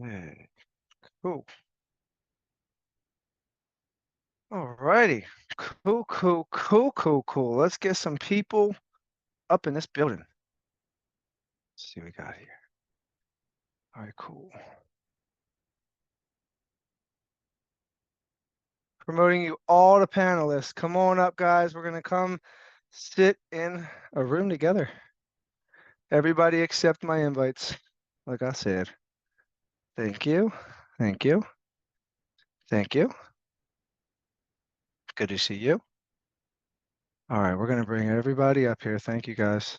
Hey, cool. All righty. Cool. Let's get some people up in this building. Let's see what we got here. All right, cool. Promoting you all the panelists. Come on up, guys. We're gonna come sit in a room together. Everybody accept my invites. Like I said. Thank you. Thank you. Thank you. Good to see you. All right, we're gonna bring everybody up here. Thank you, guys.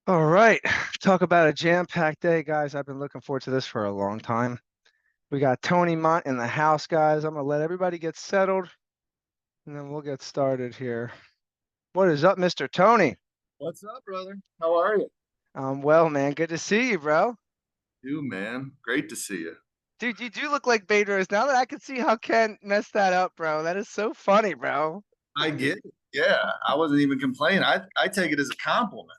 All right, talk about a jam-packed day, guys. I've been looking forward to this for a long time. We got Tony Mont in the house, guys. I'm gonna let everybody get settled, and then we'll get started here. What is up, Mr. Tony? What's up, brother? How are you? Well, man. Good to see you, bro. You, man. Great to see you. Dude, you do look like Bedros. Now that I can see how Ken messed that up, bro. That is so funny, bro. I get it. Yeah, I wasn't even complaining. I take it as a compliment.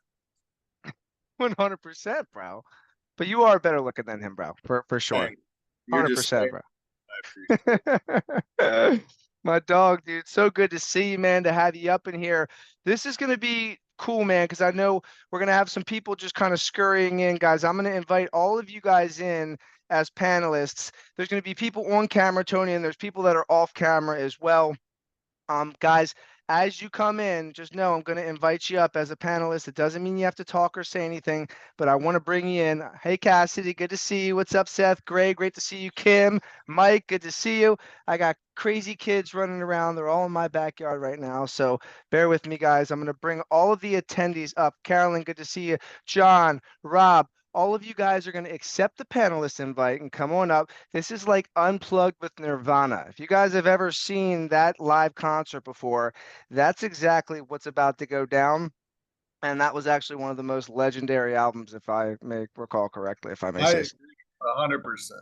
100%, bro. But you are better looking than him, bro. For sure. Hey, you're just 100%, saying. bro. I appreciate My dog, dude. So good to see you, man, to have you up in here. This is going to be cool, man, because I know we're going to have some people just kind of scurrying in, guys. I'm going to invite all of you guys in as panelists. There's going to be people on camera, Tony, and there's people that are off camera as well. Guys, as you come in, just know I'm going to invite you up as a panelist. It doesn't mean you have to talk or say anything, but I want to bring you in. Hey, Cassidy, good to see you. What's up, Seth? Great to see you. Kim, Mike, good to see you. I got crazy kids running around. They're all in my backyard right now, so bear with me, guys. I'm going to bring all of the attendees up. Carolyn, good to see you. John, Rob, all of you guys are going to accept the panelist invite and come on up. This is like Unplugged with Nirvana. If you guys have ever seen that live concert before, that's exactly what's about to go down. And that was actually one of the most legendary albums, if I may recall correctly, if I may I say agree so.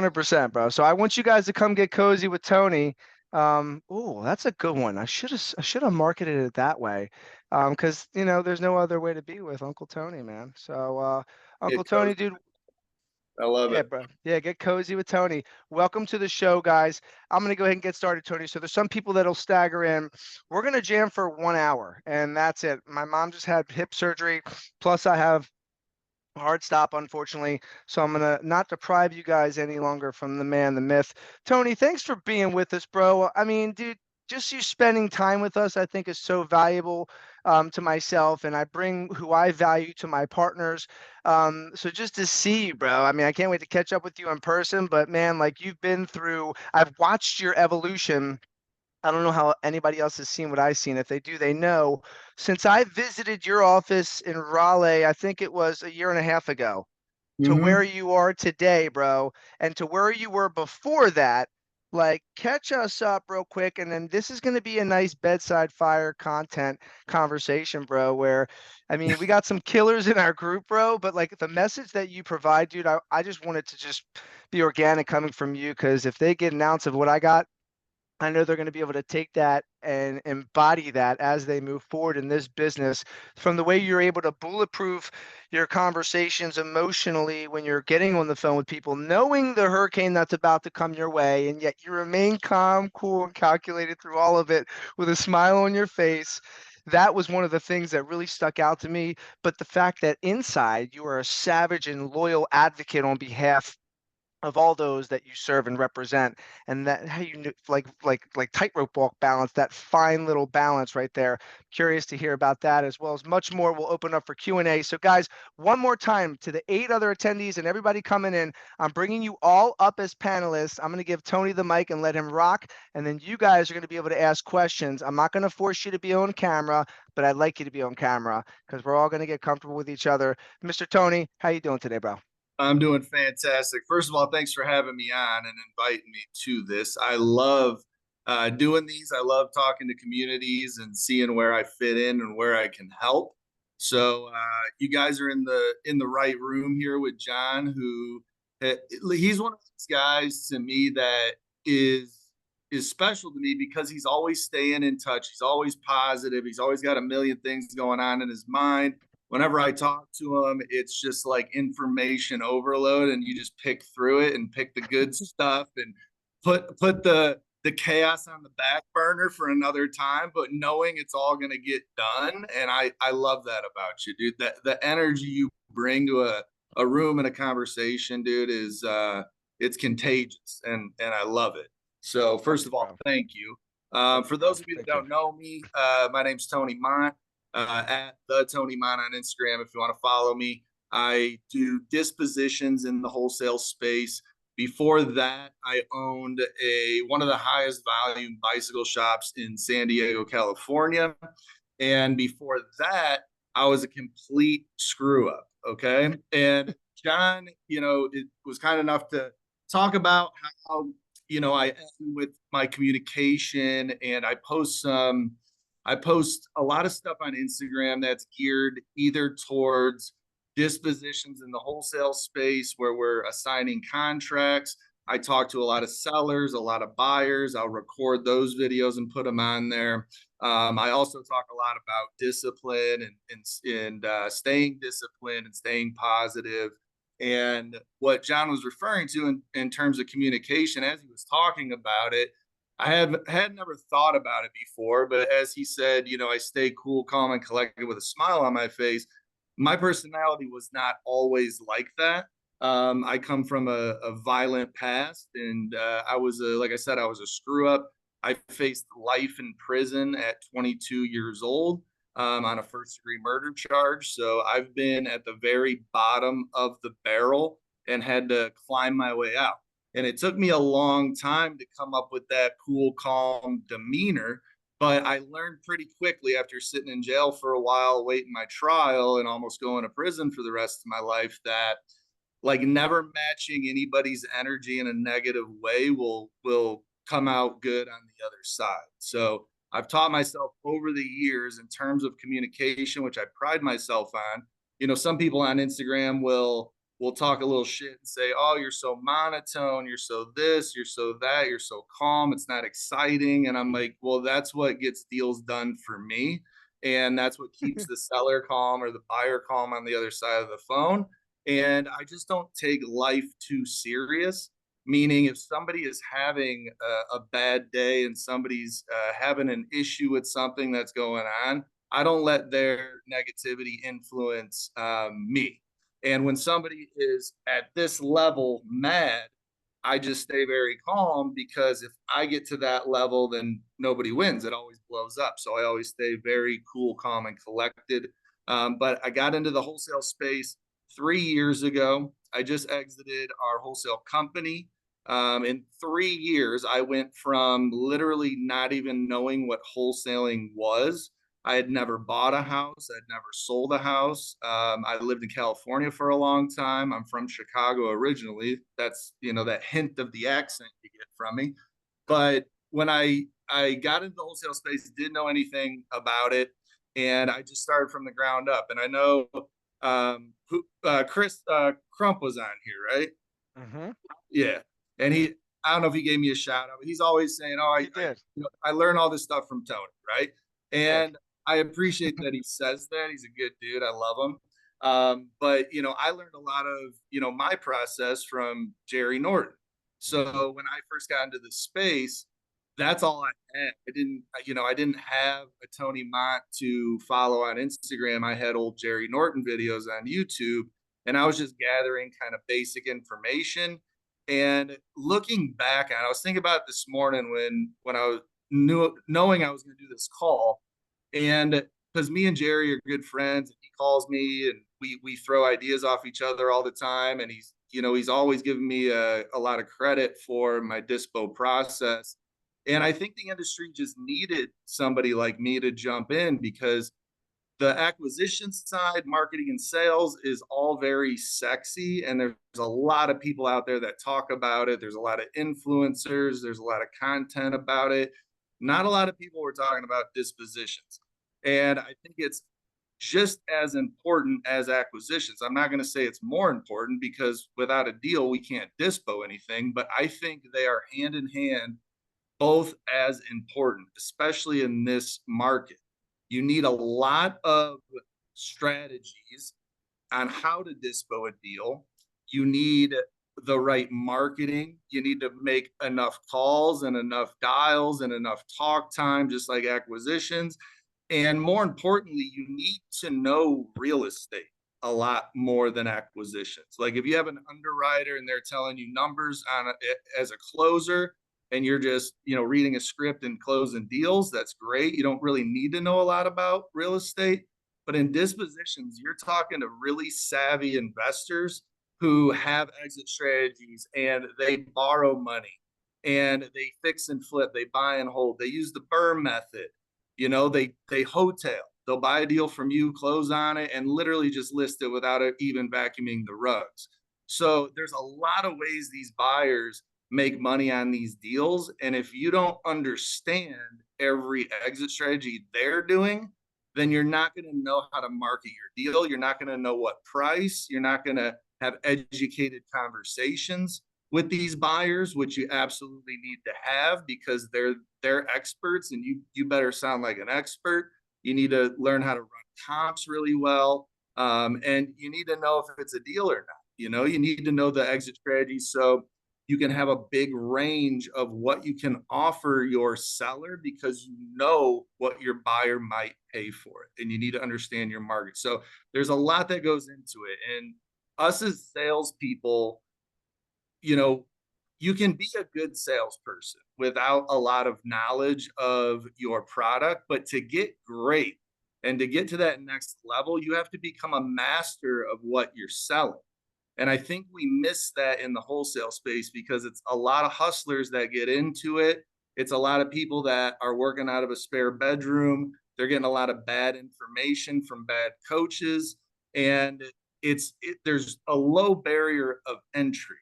100%. 100%, bro. So I want you guys to come get cozy with Tony. Oh, that's a good one. I should have marketed it that way. Because there's no other way to be with Uncle Tony, man. So Uncle Get Tony, cozy. dude, I love yeah, it. bro. Yeah, get cozy with Tony. Welcome to the show, guys. I'm gonna go ahead and get started, Tony. So there's some people that'll stagger in. We're gonna jam for 1 hour, and that's it. My mom just had hip surgery, plus I have a hard stop, unfortunately. So I'm gonna not deprive you guys any longer from the man, the myth. Tony, thanks for being with us, bro. I mean, dude, just you spending time with us, I think is so valuable to myself, and I bring who I value to my partners. So just to see you, bro. I mean, I can't wait to catch up with you in person. But man, like you've been through, I've watched your evolution. I don't know how anybody else has seen what I've seen. If they do, they know. Since I visited your office in Raleigh, I think it was a year and a half ago, to where Mm-hmm. you are today, bro, and to where you were before that, like catch us up real quick. And then this is going to be a nice bedside fire content conversation, bro, where I mean, we got some killers in our group, bro, but like the message that you provide, dude, I just wanted to just be organic coming from you because if they get an ounce of what I got, I know they're going to be able to take that and embody that as they move forward in this business. From the way you're able to bulletproof your conversations emotionally when you're getting on the phone with people, knowing the hurricane that's about to come your way, and yet you remain calm, cool, and calculated through all of it with a smile on your face. That was one of the things that really stuck out to me. But the fact that inside you are a savage and loyal advocate on behalf of all those that you serve and represent, and that how you like tightrope walk balance, that fine little balance right there. Curious to hear about that as well as much more. We'll open up for Q&A. So guys, one more time to the 8 other attendees and everybody coming in, I'm bringing you all up as panelists. I'm going to give Tony the mic and let him rock, and then you guys are going to be able to ask questions. I'm not going to force you to be on camera, but I'd like you to be on camera because we're all going to get comfortable with each other. Mr. Tony, how you doing today, bro? I'm doing fantastic. First of all, thanks for having me on and inviting me to this. I love doing these. I love talking to communities and seeing where I fit in and where I can help. So you guys are in the right room here with John, who he's one of these guys to me that is is special to me because he's always staying in touch. He's always positive. He's always got a million things going on in his mind. whenever I talk to them, it's just like information overload, and you just pick through it and pick the good stuff and put the chaos on the back burner for another time, but knowing it's all going to get done. And I love that about you, dude. The energy you bring to a room and a conversation, dude, is it's contagious, and I love it. So first of all, thank you. For those of you that don't know me, my name's Tony Mont, at the Tony Mont on Instagram. If you want to follow me, I do dispositions in the wholesale space. Before that, I owned one of the highest volume bicycle shops in San Diego, California. And before that, I was a complete screw up. Okay. And John, it was kind enough to talk about how, I end with my communication, and I post a lot of stuff on Instagram that's geared either towards dispositions in the wholesale space where we're assigning contracts. I talk to a lot of sellers, a lot of buyers. I'll record those videos and put them on there. I also talk a lot about discipline and staying disciplined and staying positive. And what John was referring to in terms of communication, as he was talking about it, had never thought about it before, but as he said, I stay cool, calm, and collected with a smile on my face. My personality was not always like that. I come from a violent past, and like I said, I was a screw up. I faced life in prison at 22 years old on a first-degree murder charge. So I've been at the very bottom of the barrel and had to climb my way out. And it took me a long time to come up with that cool, calm demeanor. But I learned pretty quickly after sitting in jail for a while, waiting my trial and almost going to prison for the rest of my life, that like never matching anybody's energy in a negative way will come out good on the other side. So I've taught myself over the years in terms of communication, which I pride myself on. Some people on Instagram will talk a little shit and say, oh, you're so monotone, you're so this, you're so that, you're so calm, it's not exciting. And I'm like, well, that's what gets deals done for me. And that's what keeps the seller calm or the buyer calm on the other side of the phone. And I just don't take life too serious. Meaning, if somebody is having a bad day and somebody's having an issue with something that's going on, I don't let their negativity influence me. And when somebody is at this level mad, I just stay very calm, because if I get to that level, then nobody wins. It always blows up. So I always stay very cool, calm, and collected. But I got into the wholesale space 3 years ago. I just exited our wholesale company. In 3 years, I went from literally not even knowing what wholesaling was. I had never bought a house. I'd never sold a house. I lived in California for a long time. I'm from Chicago originally. That's, that hint of the accent you get from me. But when I got into the wholesale space, didn't know anything about it. And I just started from the ground up. And I know Chris Crump was on here, right? Mm-hmm. Yeah. And I don't know if he gave me a shout out, but he's always saying, oh, I learned all this stuff from Tony, right? And I appreciate that he says that. He's a good dude. I love him. But I learned a lot of, my process from Jerry Norton. So when I first got into the space, that's all I had. I didn't have a Tony Mont to follow on Instagram. I had old Jerry Norton videos on YouTube, and I was just gathering kind of basic information. And looking back on it, I was thinking about it this morning when I was knowing I was going to do this call. And because me and Jerry are good friends, and he calls me and we throw ideas off each other all the time. And he's always given me a lot of credit for my dispo process. And I think the industry just needed somebody like me to jump in, because the acquisition side, marketing and sales, is all very sexy. And there's a lot of people out there that talk about it. There's a lot of influencers. There's a lot of content about it. Not a lot of people were talking about dispositions. And I think it's just as important as acquisitions. I'm not going to say it's more important, because without a deal, we can't dispo anything. But I think they are hand in hand, both as important, especially in this market. You need a lot of strategies on how to dispo a deal. You need the right marketing. You need to make enough calls and enough dials and enough talk time, just like acquisitions. And more importantly, you need to know real estate a lot more than acquisitions. Like if you have an underwriter and they're telling you numbers on as a closer, and you're just, reading a script and closing deals, that's great. You don't really need to know a lot about real estate. But in dispositions, you're talking to really savvy investors who have exit strategies and they borrow money and they fix and flip, they buy and hold, they use the BRRRR method. They hotel. They'll buy a deal from you, close on it, and literally just list it without even vacuuming the rugs. So there's a lot of ways these buyers make money on these deals. And if you don't understand every exit strategy they're doing, then you're not going to know how to market your deal. You're not going to know what price. You're not going to have educated conversations with these buyers, which you absolutely need to have because they're experts, and you better sound like an expert. You need to learn how to run comps really well, and you need to know if it's a deal or not. You need to know the exit strategy so you can have a big range of what you can offer your seller because you know what your buyer might pay for it, and you need to understand your market. So there's a lot that goes into it, and us as salespeople, you can be a good salesperson without a lot of knowledge of your product, but to get great and to get to that next level, you have to become a master of what you're selling. And I think we miss that in the wholesale space because it's a lot of hustlers that get into it. It's a lot of people that are working out of a spare bedroom. They're getting a lot of bad information from bad coaches. And there's a low barrier of entry.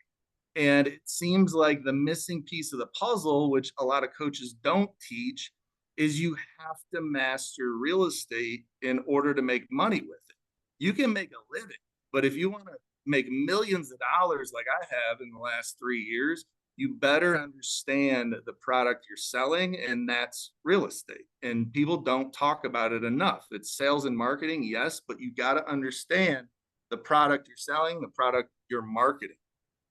And it seems like the missing piece of the puzzle, which a lot of coaches don't teach, is you have to master real estate in order to make money with it. You can make a living, but if you want to make millions of dollars like I have in the last 3 years, you better understand the product you're selling, and that's real estate. And people don't talk about it enough. It's sales and marketing, yes, but you got to understand the product you're selling, the product you're marketing.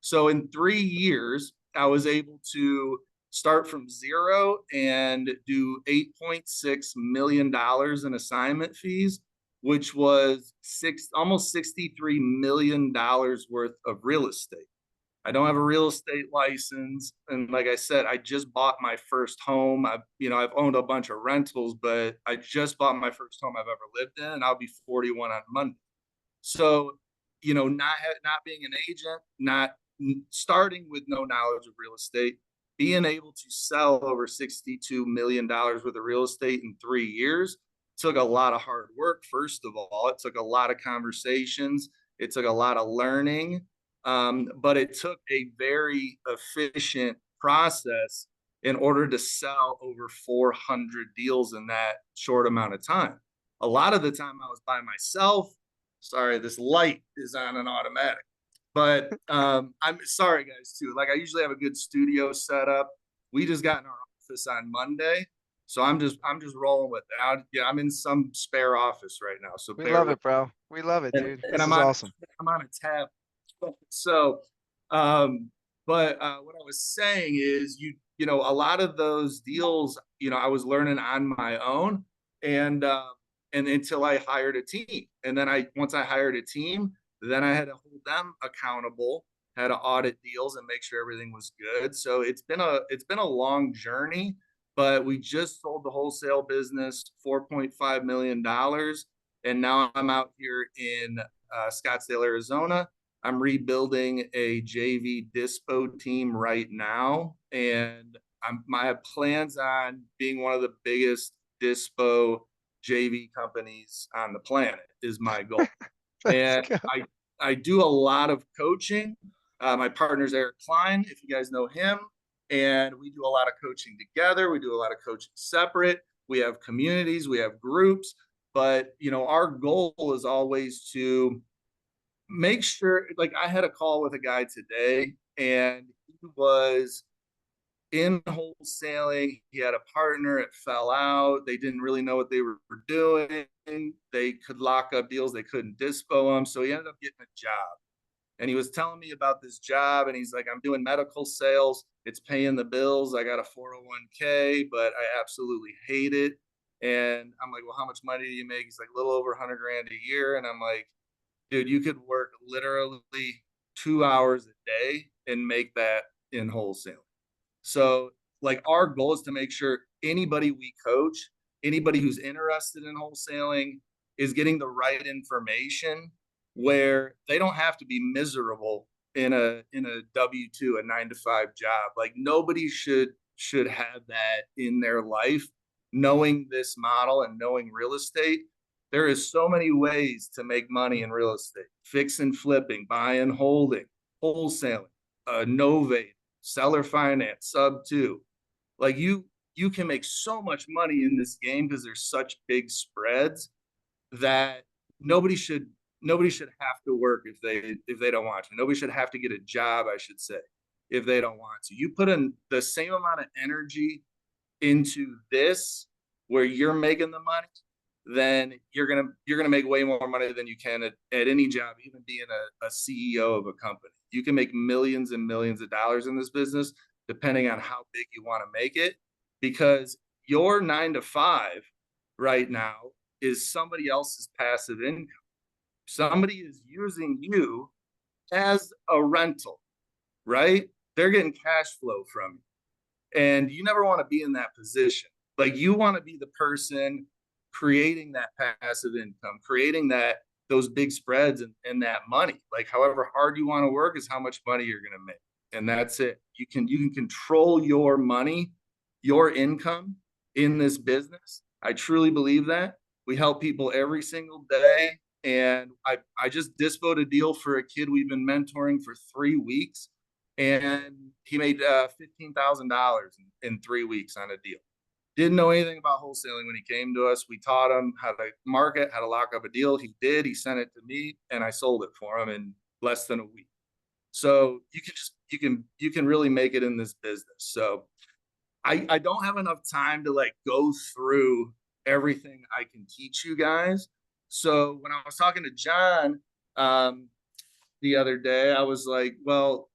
So in 3 years, I was able to start from zero and do $8.6 million in assignment fees, which was almost $63 million worth of real estate. I don't have a real estate license. And like I said, I just bought my first home. I've owned a bunch of rentals, but I just bought my first home I've ever lived in, and I'll be 41 on Monday. So, not being an agent, not starting with no knowledge of real estate, being able to sell over $62 million worth of real estate in 3 years took a lot of hard work. First of all, it took a lot of conversations. It took a lot of learning, but it took a very efficient process in order to sell over 400 deals in that short amount of time. A lot of the time I was by myself. Sorry, this light is on an automatic. But I'm sorry, guys, too. Like I usually have a good studio set up. We just got in our office on Monday, so I'm just rolling with that. Yeah, I'm in some spare office right now, so We bear love with it, bro. We love it, me. dude. And This is awesome. I'm on a tab. So, but what I was saying is, a lot of those deals, I was learning on my own, and until I hired a team, and then once I hired a team, then I had to hold them accountable, had to audit deals and make sure everything was good. So it's been a long journey, but we just sold the wholesale business $4.5 million, and now I'm out here in Scottsdale, Arizona. I'm rebuilding a JV Dispo team right now, and I have plans on being one of the biggest Dispo JV companies on the planet is my goal. Let's And go. I do a lot of coaching. My partner's Cline, if you guys know him, and we do a lot of coaching together. We do a lot of coaching separate. We have communities, we have groups, but our goal is always to make sure. Like I had a call with a guy today, and in wholesaling. He had a partner, it fell out. They didn't really know what they were doing. They could lock up deals, they couldn't dispo them. So he ended up getting a job. And he was telling me about this job, and he's like, I'm doing medical sales. It's paying the bills. I got a 401k, but I absolutely hate it. And I'm like, well, how much money do you make? He's like, a little over 100 grand a year. And I'm like, dude, you could work literally 2 hours a day and make that in wholesale. So, like, our goal is to make sure anybody we coach, anybody who's interested in wholesaling, is getting the right information where they don't have to be miserable in a W-2, a 9 to 5 job. Like, nobody should have that in their life. Knowing this model and knowing real estate, there is so many ways to make money in real estate: fix and flipping, buy and holding, wholesaling, novate, seller finance, sub two. Like, you can make so much money in this game because there's such big spreads that nobody should nobody should have to work if they don't want to. Nobody should have to get a job, I should say, if they don't want to. You put in the same amount of energy into this where you're making the money, then you're gonna make way more money than you can at any job, even being a CEO of a company. You can make millions and millions of dollars in this business, depending on how big you want to make it, because your 9 to 5 right now is somebody else's passive income. Somebody is using you as a rental, right? They're getting cash flow from you. And you never want to be in that position. Like, you want to be the person creating that passive income, creating those big spreads and that money. Like, however hard you want to work is how much money you're going to make. And that's it. You can control your money, your income in this business. I truly believe that. We help people every single day. And I just dispoed a deal for a kid we've been mentoring for 3 weeks, and he made $15,000 in 3 weeks on a deal. Didn't know anything about wholesaling when he came to us. We taught him how to market, how to lock up a deal. He did. He sent it to me, and I sold it for him in less than a week. So you can really make it in this business. So I don't have enough time to like go through everything I can teach you guys. So when I was talking to John the other day, I was like, well,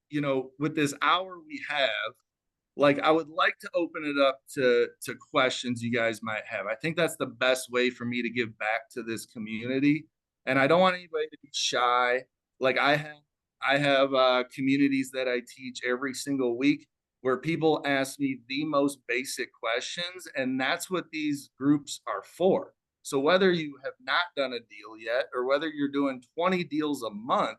with this hour we have, like, I would like to open it up to questions you guys might have. I think that's the best way for me to give back to this community. And I don't want anybody to be shy. Like, I have communities that I teach every single week where people ask me the most basic questions, and that's what these groups are for. So whether you have not done a deal yet or whether you're doing 20 deals a month,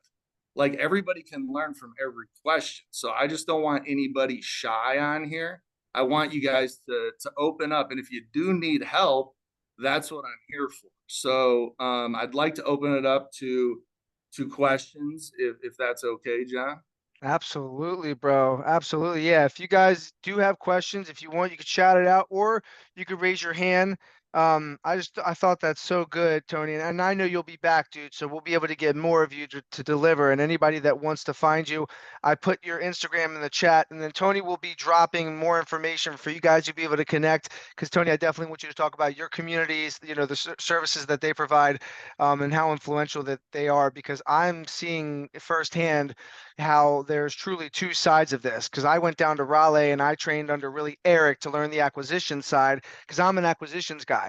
like, everybody can learn from every question. So I just don't want anybody shy on here. I want you guys to open up. And if you do need help, that's what I'm here for. So I'd like to open it up to questions if that's okay, John. Absolutely, bro. Absolutely. Yeah. If you guys do have questions, if you want, you could shout it out or you could raise your hand. I thought that's so good, Tony. And I know you'll be back, dude. So we'll be able to get more of you to deliver. And anybody that wants to find you, I put your Instagram in the chat. And then Tony will be dropping more information for you guys to be able to connect. Because Tony, I definitely want you to talk about your communities, the services that they provide, and how influential that they are. Because I'm seeing firsthand how there's truly two sides of this. Because I went down to Raleigh and I trained under really Eric to learn the acquisition side because I'm an acquisitions guy.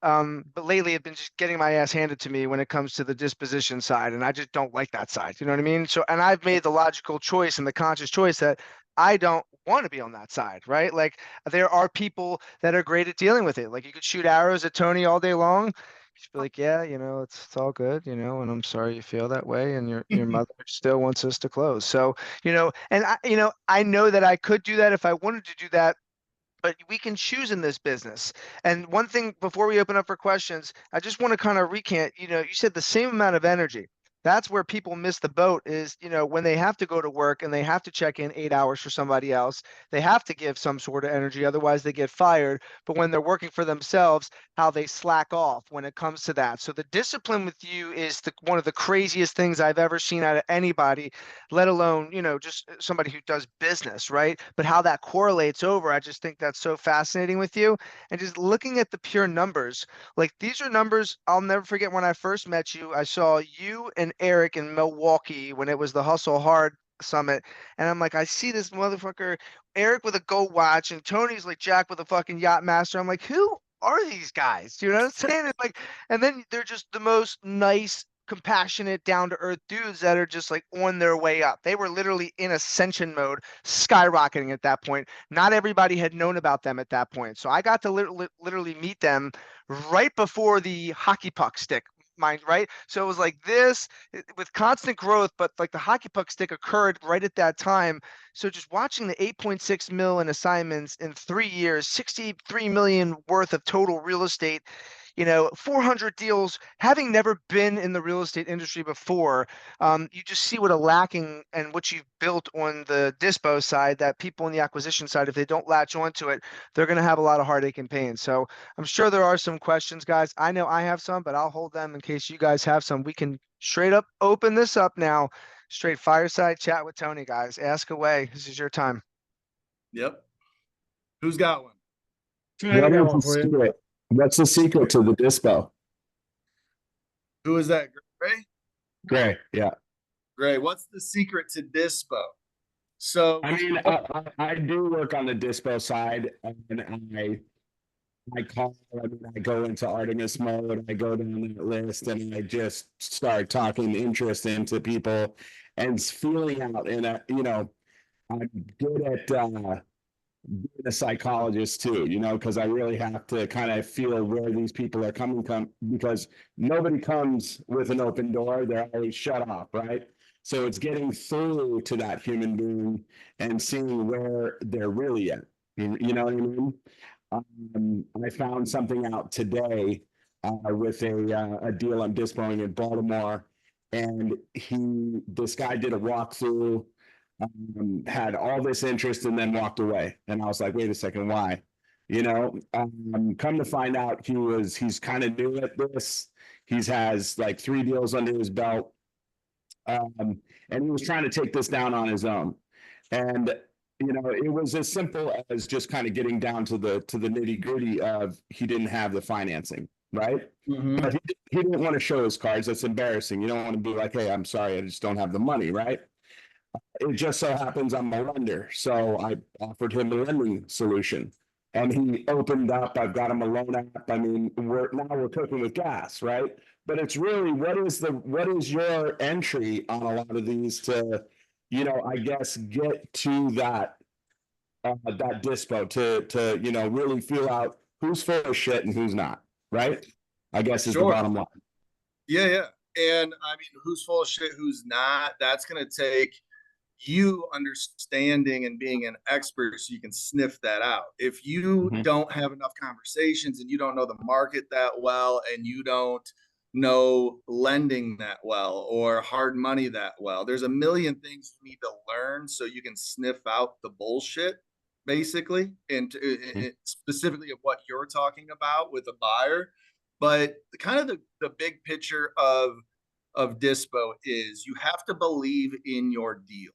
But lately I've been just getting my ass handed to me when it comes to the disposition side, and I just don't like that side. You know what I mean? So, and I've made the logical choice and the conscious choice that I don't want to be on that side, right? Like, there are people that are great at dealing with it. Like, you could shoot arrows at Tony all day long. She'd be like, yeah, it's all good, and I'm sorry you feel that way, and your mother still wants us to close. So, and I know that I could do that if I wanted to do that, but we can choose in this business. And one thing before we open up for questions, I just want to kind of recant, you said the same amount of energy. That's where people miss the boat is, when they have to go to work and they have to check in 8 hours for somebody else, they have to give some sort of energy, otherwise they get fired. But when they're working for themselves, how they slack off when it comes to that. So the discipline with you is one of the craziest things I've ever seen out of anybody, let alone, just somebody who does business, right? But how that correlates over, I just think that's so fascinating with you. And just looking at the pure numbers, like these are numbers I'll never forget. When I first met you, I saw you and Eric in Milwaukee when it was the Hustle Hard Summit. And I'm like, I see this motherfucker, Eric with a gold watch, and Tony's like Jack with a fucking yacht master. I'm like, who are these guys? You know what I'm saying? It's like, and then they're just the most nice, compassionate, down to earth dudes that are just like on their way up. They were literally in ascension mode, skyrocketing at that point. Not everybody had known about them at that point. So I got to literally meet them right before the hockey puck stick, mind, right? So it was like this with constant growth, but like the hockey puck stick occurred right at that time. So just watching the 8.6 mil in assignments in 3 years, 63 million worth of total real estate, 400 deals, having never been in the real estate industry before, you just see what a lacking and what you've built on the dispo side, that people on the acquisition side, if they don't latch onto it, they're going to have a lot of heartache and pain. So I'm sure there are some questions, guys. I know I have some, but I'll hold them in case you guys have some. We can straight up open this up now. Straight fireside chat with Tony, guys. Ask away. This is your time. Yep. Who's got one? What is the secret? What's the secret to the dispo? Who is that? Gray? Great. Yeah. Gray. What's the secret to Dispo? So I mean, I do work on the dispo side, and I go into Artemis mode. I go down that list, and I just start talking interest into people and feeling out. And I'm good at being a psychologist too, because I really have to kind of feel where these people are coming from, because nobody comes with an open door. They're always shut off, right? So it's getting through to that human being and seeing where they're really at. You know what I mean? I found something out today with a deal I'm dispoing in Baltimore, and this guy did a walkthrough, had all this interest, and then walked away. And I was like, wait a second, why? Come to find out, he's kind of new at this. He has like 3 deals under his belt, and he was trying to take this down on his own. And it was as simple as just kind of getting down to the nitty gritty of he didn't have the financing, right? Mhm. But he didn't want to show his cards. That's embarrassing. You don't want to be like, hey, I'm sorry, I just don't have the money, right? It just so happens I'm a lender, so I offered him a lending solution, and he opened up. I've got him a loan app. I mean, we're cooking with gas, right? But it's really, what is your entry on a lot of these to, I guess, get to that dispo to really feel out who's full of shit and who's not, right? I guess is the Sure. bottom line. Yeah. And I mean, who's full of shit, who's not? That's going to take you understanding and being an expert so you can sniff that out. If you don't have enough conversations and you don't know the market that well, and you don't know lending that well or hard money that well, there's a million things you need to learn so you can sniff out the bullshit, basically, and specifically of what you're talking about with a buyer. But kind of the big picture of Dispo is you have to believe in your deal.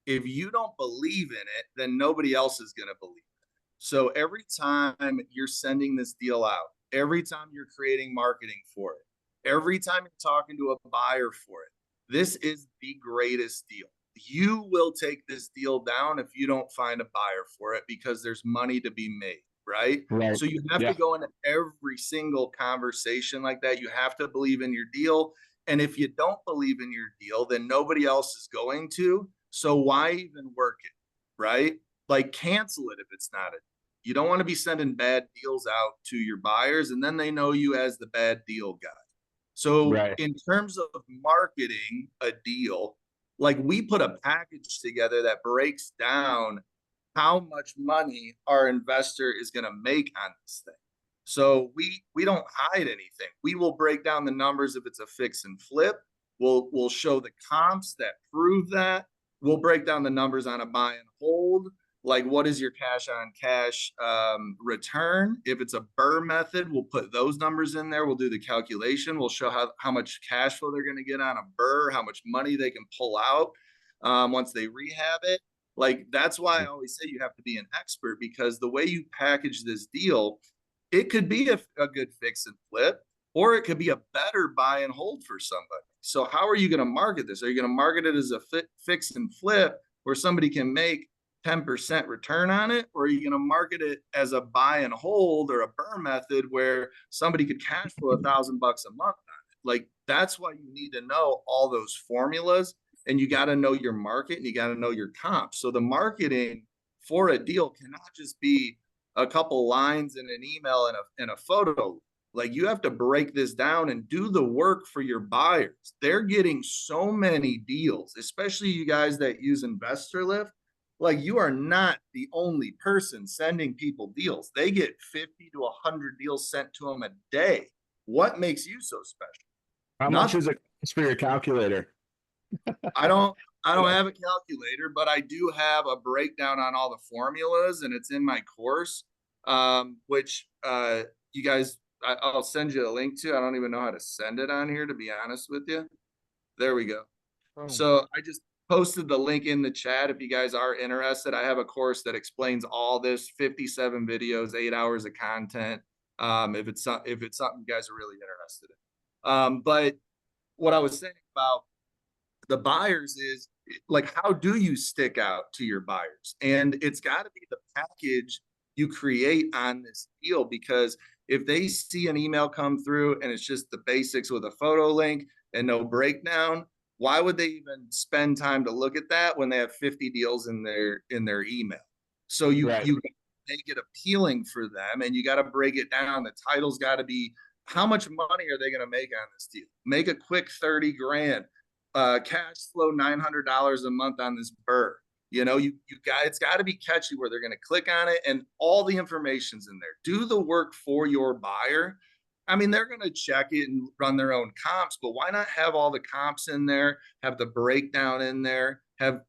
If you don't believe in it, then nobody else is going to believe it. So every time you're sending this deal out, every time you're creating marketing for it, every time you're talking to a buyer for it, this is the greatest deal. You will take this deal down if you don't find a buyer for it, because there's money to be made, right? Right. So you have to go into every single conversation like that. You have to believe in your deal. And if you don't believe in your deal, then nobody else is going to. So why even work it, right? Like, cancel it if it's not it. You don't want to be sending bad deals out to your buyers, and then they know you as the bad deal guy. So in terms of marketing a deal, like, we put a package together that breaks down how much money our investor is going to make on this thing. So we don't hide anything. We will break down the numbers if it's a fix and flip. We'll show the comps that prove that. We'll break down the numbers on a buy and hold. Like, what is your cash on cash return? If it's a BRRRR method, we'll put those numbers in there. We'll do the calculation. We'll show how much cash flow they're going to get on a BRRRR, how much money they can pull out once they rehab it. Like, that's why I always say you have to be an expert, because the way you package this deal, it could be a good fix and flip, or it could be a better buy and hold for somebody. So how are you going to market this? Are you going to market it as a fix and flip where somebody can make 10% return on it? Or are you going to market it as a buy and hold or a BRRRR method where somebody could cash flow $1,000 a month on it? Like, that's why you need to know all those formulas, and you got to know your market, and you got to know your comps. So the marketing for a deal cannot just be a couple lines in an email and a photo. Like, you have to break this down and do the work for your buyers. They're getting so many deals, especially you guys that use Investor Lift. Like, you are not the only person sending people deals. They get 50 to 100 deals sent to them a day. What makes you so special? How much is it for your calculator? I don't have a calculator, but I do have a breakdown on all the formulas, and it's in my course, which you guys, I'll send you a link to. I don't even know how to send it on here, to be honest with you. There we go. Oh. So I just posted the link in the chat. If you guys are interested, I have a course that explains all this, 57 videos, 8 hours of content. If it's something you guys are really interested in. But what I was saying about the buyers is, like, how do you stick out to your buyers? And it's got to be the package you create on this deal, because if they see an email come through and it's just the basics with a photo link and no breakdown, why would they even spend time to look at that when they have 50 deals in their email? So you make it appealing for them, and you got to break it down. The title's got to be, how much money are they going to make on this deal? Make a quick 30 grand. Cash flow $900 a month on this BRRRR. You know, it's got to be catchy where they're going to click on it, and all the information's in there. Do the work for your buyer. I mean, they're going to check it and run their own comps, but why not have all the comps in there, have the breakdown in there, have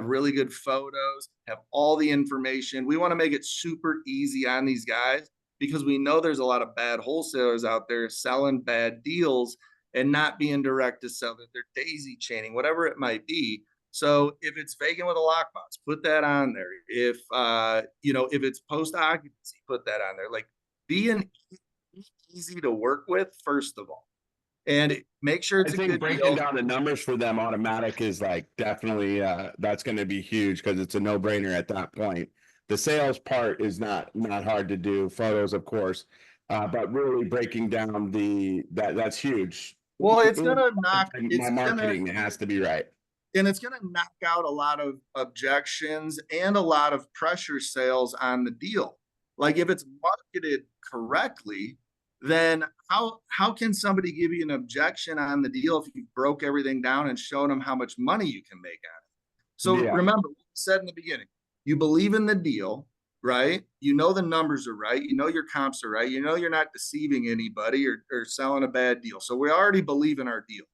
really good photos, have all the information. We want to make it super easy on these guys, because we know there's a lot of bad wholesalers out there selling bad deals and not being direct to sell, that they're daisy chaining, whatever it might be. So if it's vacant with a lockbox, put that on there. If if it's post occupancy, put that on there. Like, be easy to work with, first of all, and make sure it's a good breaking deal. Down the numbers for them automatic is, like, definitely that's going to be huge, because it's a no-brainer at that point. The sales part is not hard to do. Photos, of course, but really breaking down that's huge. Well, it's gonna knock my marketing. It has to be right. And it's going to knock out a lot of objections and a lot of pressure sales on the deal. Like, if it's marketed correctly, then how can somebody give you an objection on the deal if you broke everything down and showed them how much money you can make on it? So remember what we said in the beginning, you believe in the deal, right? You know the numbers are right. You know your comps are right. You know you're not deceiving anybody or selling a bad deal. So we already believe in our deal.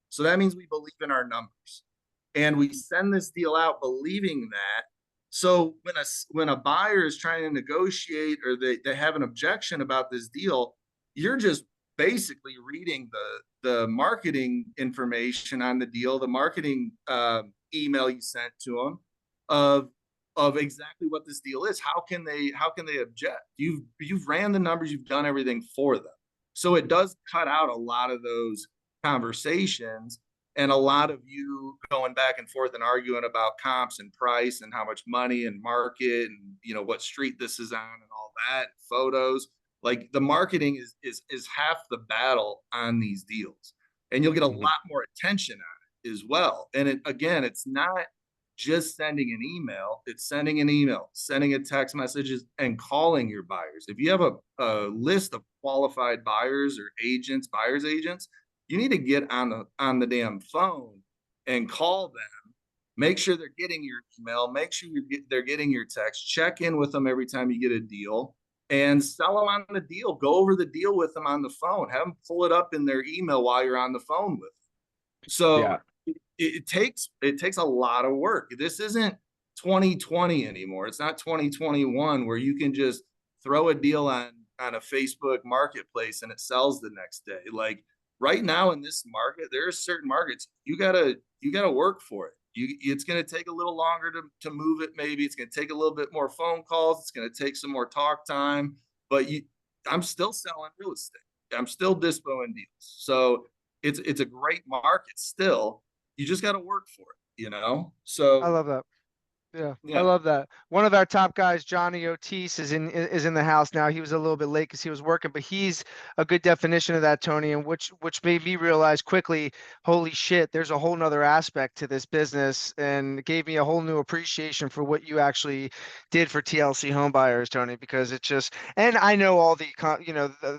So that means we believe in our numbers. And we send this deal out believing that. So when a buyer is trying to negotiate, or they have an objection about this deal, you're just basically reading the marketing information on the deal, the marketing email you sent to them of exactly what this deal is. How can they object? You've ran the numbers, you've done everything for them. So it does cut out a lot of those conversations, and a lot of you going back and forth and arguing about comps and price and how much money and market and what street this is on and all that, photos. Like, the marketing is half the battle on these deals, and you'll get a lot more attention on it as well. And it's not just sending an email, it's sending an email, sending a text messages, and calling your buyers. If you have a list of qualified buyers or buyers agents, you need to get on the damn phone and call them, make sure they're getting your email, make sure they're getting your text, check in with them every time you get a deal, and sell them on the deal. Go over the deal with them on the phone. Have them pull it up in their email while you're on the phone with them. So it takes a lot of work. This isn't 2020 anymore. It's not 2021 where you can just throw a deal on a Facebook marketplace and it sells the next day. Like right now in this market, there are certain markets you gotta work for it. It's gonna take a little longer to move it. Maybe it's gonna take a little bit more phone calls. It's gonna take some more talk time. But I'm still selling real estate. I'm still dispoing deals. So it's a great market still. You just got to work for it, you know? I So love that. Yeah, I yeah, love that. One of our top guys, Johnny Otis, is in the house now. He was a little bit late because he was working, but he's a good definition of that, Tony, and which made me realize quickly, holy shit, there's a whole nother aspect to this business, and it gave me a whole new appreciation for what you actually did for TLC home buyers, Tony, because it just, and I know all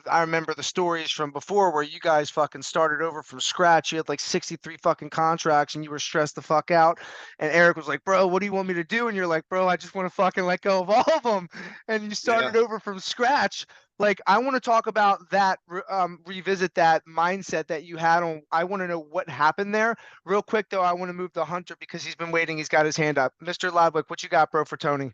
I remember the stories from before where you guys fucking started over from scratch. You had like 63 fucking contracts and you were stressed the fuck out. And Eric was like, bro, what do you want me to do? And you're like, bro, I just want to fucking let go of all of them. And you yeah, started over from scratch. Like, I want to talk about that, revisit that mindset that you had on. I want to know what happened there. Real quick, though, I want to move to Hunter because he's been waiting. He's got his hand up. Mr. Lodwick, what you got, bro, for Tony?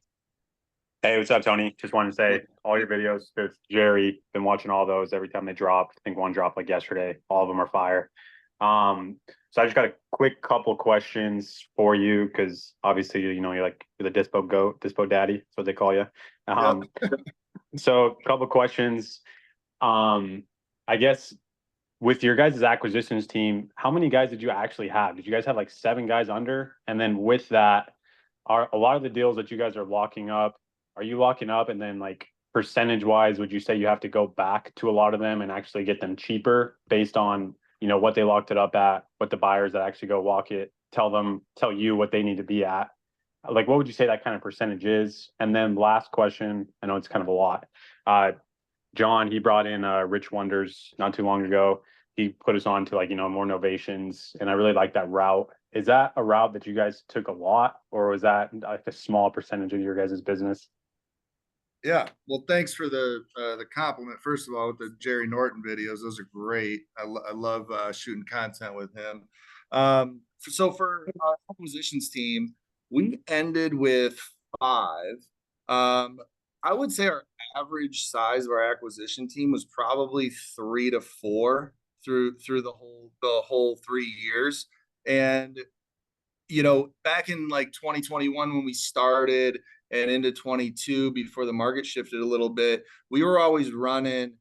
Hey, what's up, Tony? Just wanted to say all your videos with Jerry, been watching all those every time they drop. I think one dropped like yesterday. All of them are fire. So I just got a quick couple questions for you because obviously, you're the Dispo goat, Dispo daddy. That's what they call you. So a couple questions. I guess with your guys' acquisitions team, how many guys did you actually have? Did you guys have like 7 guys under? And then with that, are a lot of the deals that you guys are locking up, are you locking up and then like percentage wise, would you say you have to go back to a lot of them and actually get them cheaper based on, what they locked it up at, what the buyers that actually go walk it, tell you what they need to be at? Like, what would you say that kind of percentage is? And then last question, I know it's kind of a lot. John, he brought in Rich Wonders not too long ago. He put us on to more novations, and I really like that route. Is that a route that you guys took a lot, or was that like a small percentage of your guys' business? yeah. Well, thanks for the compliment. First of all, with the Jerry Norton videos, those are great. I love shooting content with him. So for our acquisitions team, we ended with 5. I would say our average size of our acquisition team was probably 3 to 4 through the whole 3 years. And back in like 2021 when we started and into 22 before the market shifted a little bit, we were always running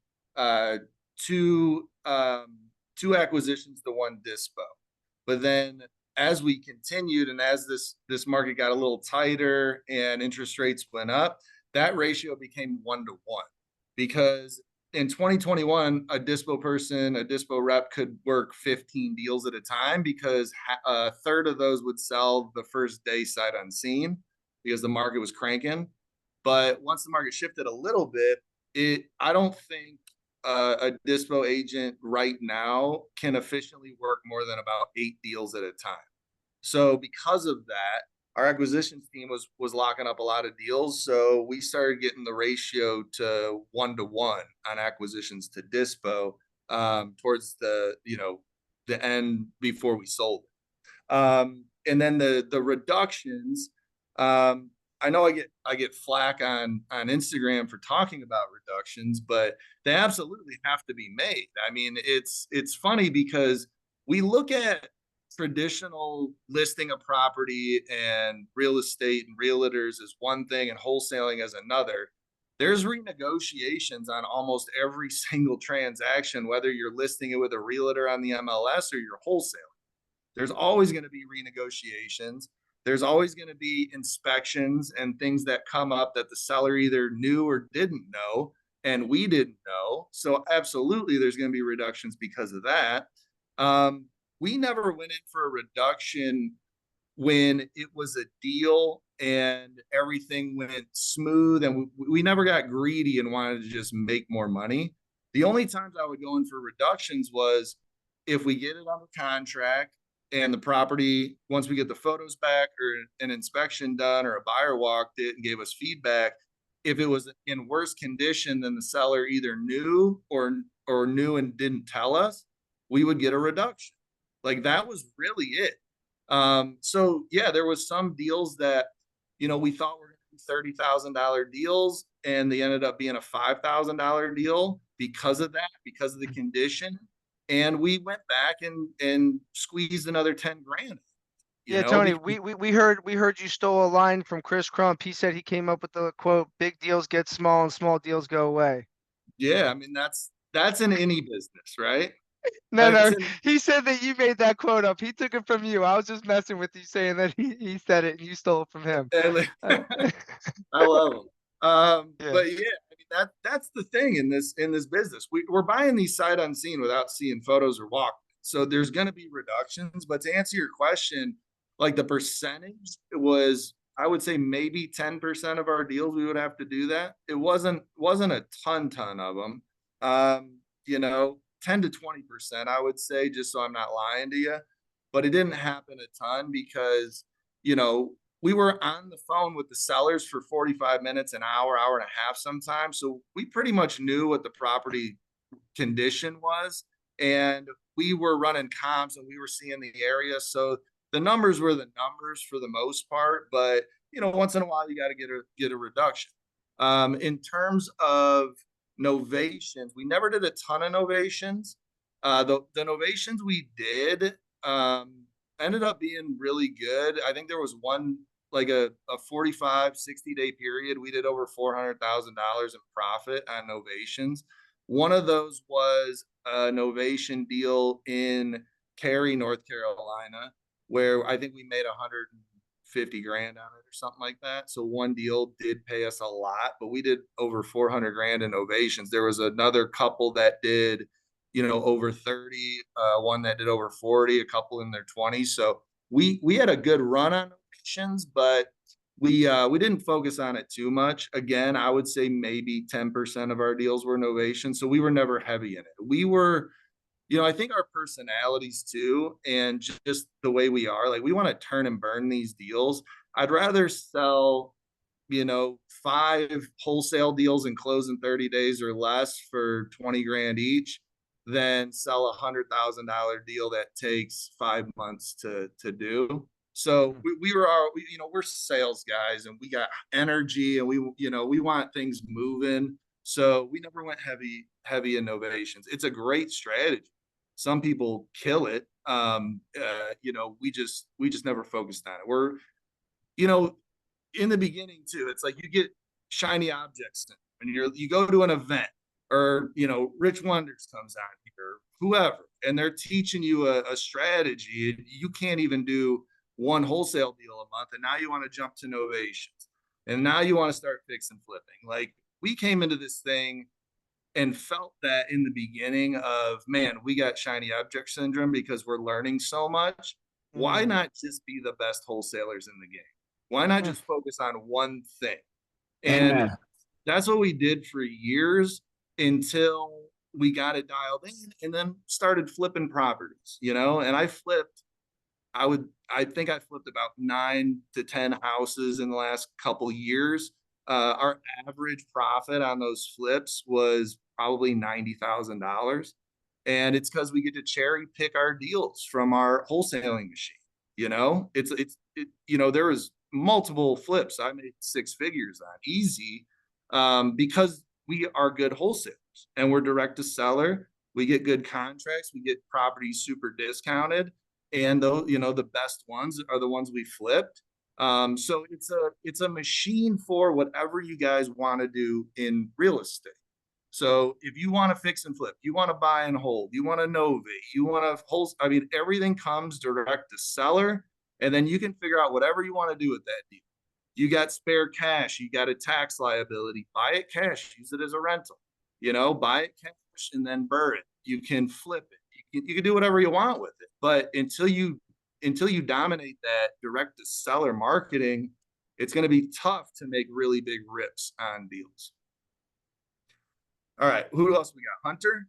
two acquisitions to 1 dispo. But then as we continued and as this market got a little tighter and interest rates went up, that ratio became 1 to 1, because in 2021, a dispo rep could work 15 deals at a time because a third of those would sell the first day sight unseen because the market was cranking. But once the market shifted a little bit, I don't think a dispo agent right now can efficiently work more than about 8 deals at a time. So because of that, our acquisitions team was locking up a lot of deals. So we started getting the ratio to 1 to 1 on acquisitions to dispo towards the end before we sold it. And then the reductions, I know I get flack on Instagram for talking about reductions, but they absolutely have to be made. I mean, it's funny because we look at traditional listing a property and real estate and realtors as one thing and wholesaling as another. There's renegotiations on almost every single transaction, whether you're listing it with a realtor on the MLS or you're wholesaling. There's always going to be renegotiations. There's always going to be inspections and things that come up that the seller either knew or didn't know, and we didn't know. So absolutely, there's going to be reductions because of that. We never went in for a reduction when it was a deal and everything went smooth, and we never got greedy and wanted to just make more money. The only times I would go in for reductions was if we get it under contract and the property, once we get the photos back or an inspection done or a buyer walked it and gave us feedback, if it was in worse condition than the seller either knew or knew and didn't tell us, we would get a reduction. Like that was really it. So yeah, there was some deals that, we thought were $30,000 deals, and they ended up being a $5,000 deal because of that, because of the condition. And we went back and squeezed another 10 grand, Yeah, Tony, because we heard you stole a line from Chris Crump. He said he came up with the quote, "Big deals get small and small deals go away." yeah, I mean that's in any business, right? No, That's no, in he said that you made that quote up. He took it from you. I was just messing with you, saying that he said it and you stole it from him. Uh, I love them. yeah. But yeah, I mean that's the thing in this business. We're buying these sight unseen without seeing photos or walk. So there's going to be reductions. But to answer your question, like the percentage, it was, I would say maybe 10% of our deals we would have to do that. It wasn't a ton of them. 10 to 20%, I would say, just so I'm not lying to you. But it didn't happen a ton because, you know, we were on the phone with the sellers for 45 minutes, an hour, hour and a half sometimes. So we pretty much knew what the property condition was. And we were running comps and we were seeing the area. So the numbers were the numbers for the most part. But, once in a while, you got to get a reduction. In terms of novations, we never did a ton of novations. The novations we did ended up being really good. I think there was one, like a 45, 60-day period, we did over $400,000 in profit on novations. One of those was a novation deal in Cary, North Carolina, where I think we made 150 grand on it or something like that. So one deal did pay us a lot, but we did over 400 grand in novations. There was another couple that did, over 30, one that did over 40, a couple in their 20s. So we had a good run on novations, but we didn't focus on it too much. Again, I would say maybe 10% of our deals were novations. So we were never heavy in it. We were, I think our personalities too, and just the way we are, like we want to turn and burn these deals. I'd rather sell, 5 wholesale deals and close in 30 days or less for 20 grand each than sell $100,000 deal that takes 5 months to do. So we're sales guys and we got energy and we want things moving. So we never went heavy innovations. It's a great strategy. Some people kill it. We just never focused on it. We're, in the beginning too, it's like you get shiny objects and you go to an event or, Rich Wonders comes out here, whoever, and they're teaching you a strategy. You can't even do one wholesale deal a month. And now you want to jump to novations and now you want to start fix and flipping. Like we came into this thing and felt that in the beginning of, man, we got shiny object syndrome because we're learning so much. Why not just be the best wholesalers in the game? Why not just focus on one thing? And that's what we did for years until we got it dialed in and then started flipping properties, and I think I flipped about 9 to 10 houses in the last couple years. Our average profit on those flips was probably $90,000. And it's because we get to cherry pick our deals from our wholesaling machine. There was multiple flips I made 6 figures on easy, because we are good wholesalers and we're direct to seller. We get good contracts. We get properties super discounted. And the best ones are the ones we flipped. So it's a machine for whatever you guys want to do in real estate. So if you want to fix and flip, you want to buy and hold, you want to novate, you want to hold, I mean, everything comes direct to seller, and then you can figure out whatever you want to do with that deal. You got spare cash, you got a tax liability, buy it cash, use it as a rental, buy it cash and then burn it. You can flip it. You can do whatever you want with it. But until you dominate that direct to seller marketing, it's going to be tough to make really big rips on deals. All right, who else we got? Hunter?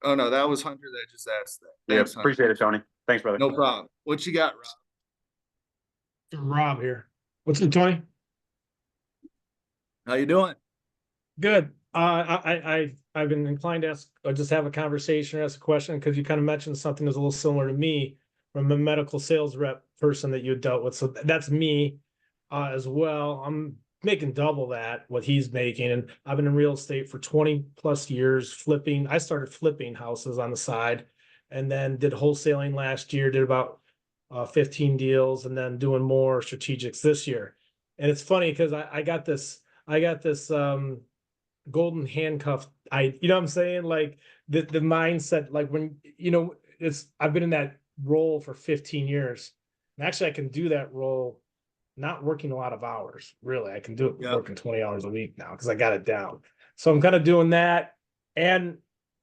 Oh no, that was Hunter that just asked that. Thanks, yeah, appreciate it, Tony. Thanks, brother. No problem. What you got, Rob? Rob here. What's up, Tony? How you doing? Good. I've been inclined to ask, or just have a conversation or ask a question because you kind of mentioned something that's a little similar to me. from a medical sales rep person that you dealt with. So that's me as well. I'm making double that what he's making, and I've been in real estate for 20 plus years flipping. I started flipping houses on the side, and then did wholesaling last year, did about 15 deals, and then doing more strategics this year. And it's funny because I got this golden handcuff. You know what I'm saying? Like the mindset, like when, I've been in that role for 15 years. And actually I can do that role not working a lot of hours. Really, I can do it working 20 hours a week now because I got it down. So I'm kind of doing that and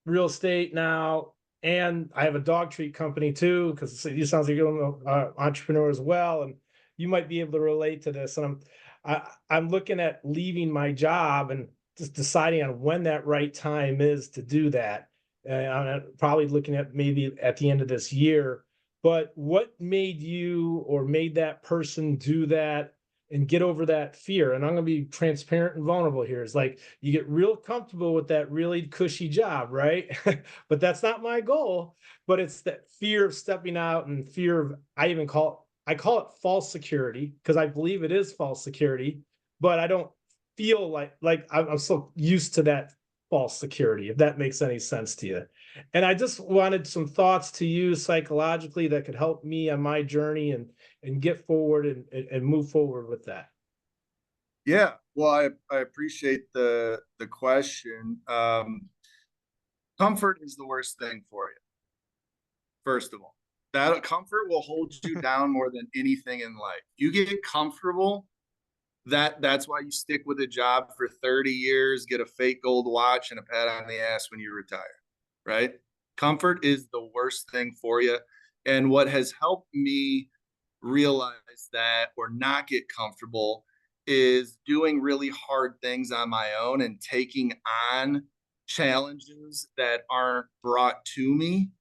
real estate now. And I have a dog treat company too, because you sounds like you're an entrepreneur as well. And you might be able to relate to this. And I'm looking at leaving my job and just deciding on when that right time is to do that. I'm probably looking at maybe at the end of this year. But what made you or made that person do that and get over that fear? And I'm going to be transparent and vulnerable here. It's like you get real comfortable with that really cushy job, right? But that's not my goal. But it's that fear of stepping out and fear of, I call it false security because I believe it is false security, but I don't feel like I'm so used to that false security, if that makes any sense to you. And I just wanted some thoughts to use psychologically that could help me on my journey and get forward and move forward with that. Yeah, well, I appreciate the question. Comfort is the worst thing for you. First of all, that comfort will hold you down more than anything in life. You get comfortable. That's why you stick with a job for 30 years, get a fake gold watch and a pat on the ass when you retire, right? Comfort is the worst thing for you. And what has helped me realize that or not get comfortable is doing really hard things on my own and taking on challenges that aren't brought to me,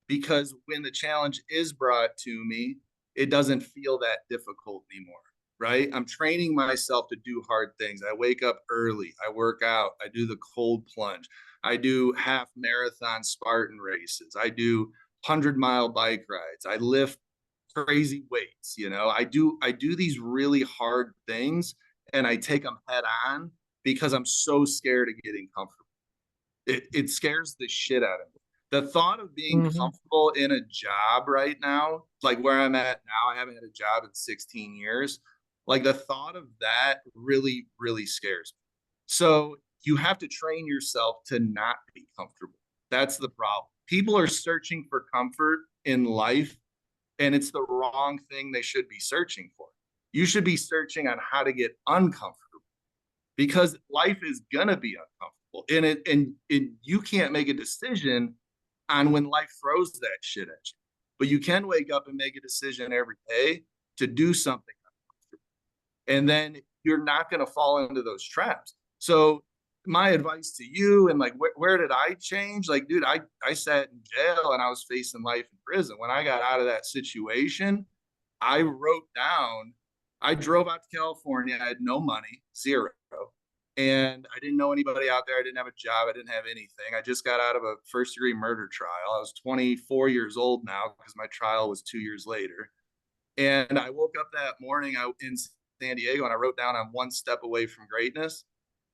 because when the challenge is brought to me, it doesn't feel that difficult anymore, right? I'm training myself to do hard things. I wake up early, I work out, I do the cold plunge, I do half marathon Spartan races, I do 100-mile bike rides, I lift crazy weights. I do these really hard things and I take them head on because I'm so scared of getting comfortable. It scares the shit out of me. The thought of being comfortable in a job right now, like where I'm at now, I haven't had a job in 16 years. Like the thought of that really, really scares me. So you have to train yourself to not be comfortable. That's the problem. People are searching for comfort in life, and it's the wrong thing they should be searching for. You should be searching on how to get uncomfortable, because life is gonna be uncomfortable, and you can't make a decision on when life throws that shit at you, but you can wake up and make a decision every day to do something uncomfortable, and then you're not gonna fall into those traps. So my advice to you, and like where did I change? Like, dude, I sat in jail and I was facing life in prison. When I got out of that situation, I drove out to California. I had no money, zero. And I didn't know anybody out there. I didn't have a job. I didn't have anything. I just got out of a first-degree murder trial. I was 24 years old now because my trial was 2 years later. And I woke up that morning in San Diego and I wrote down I'm one step away from greatness.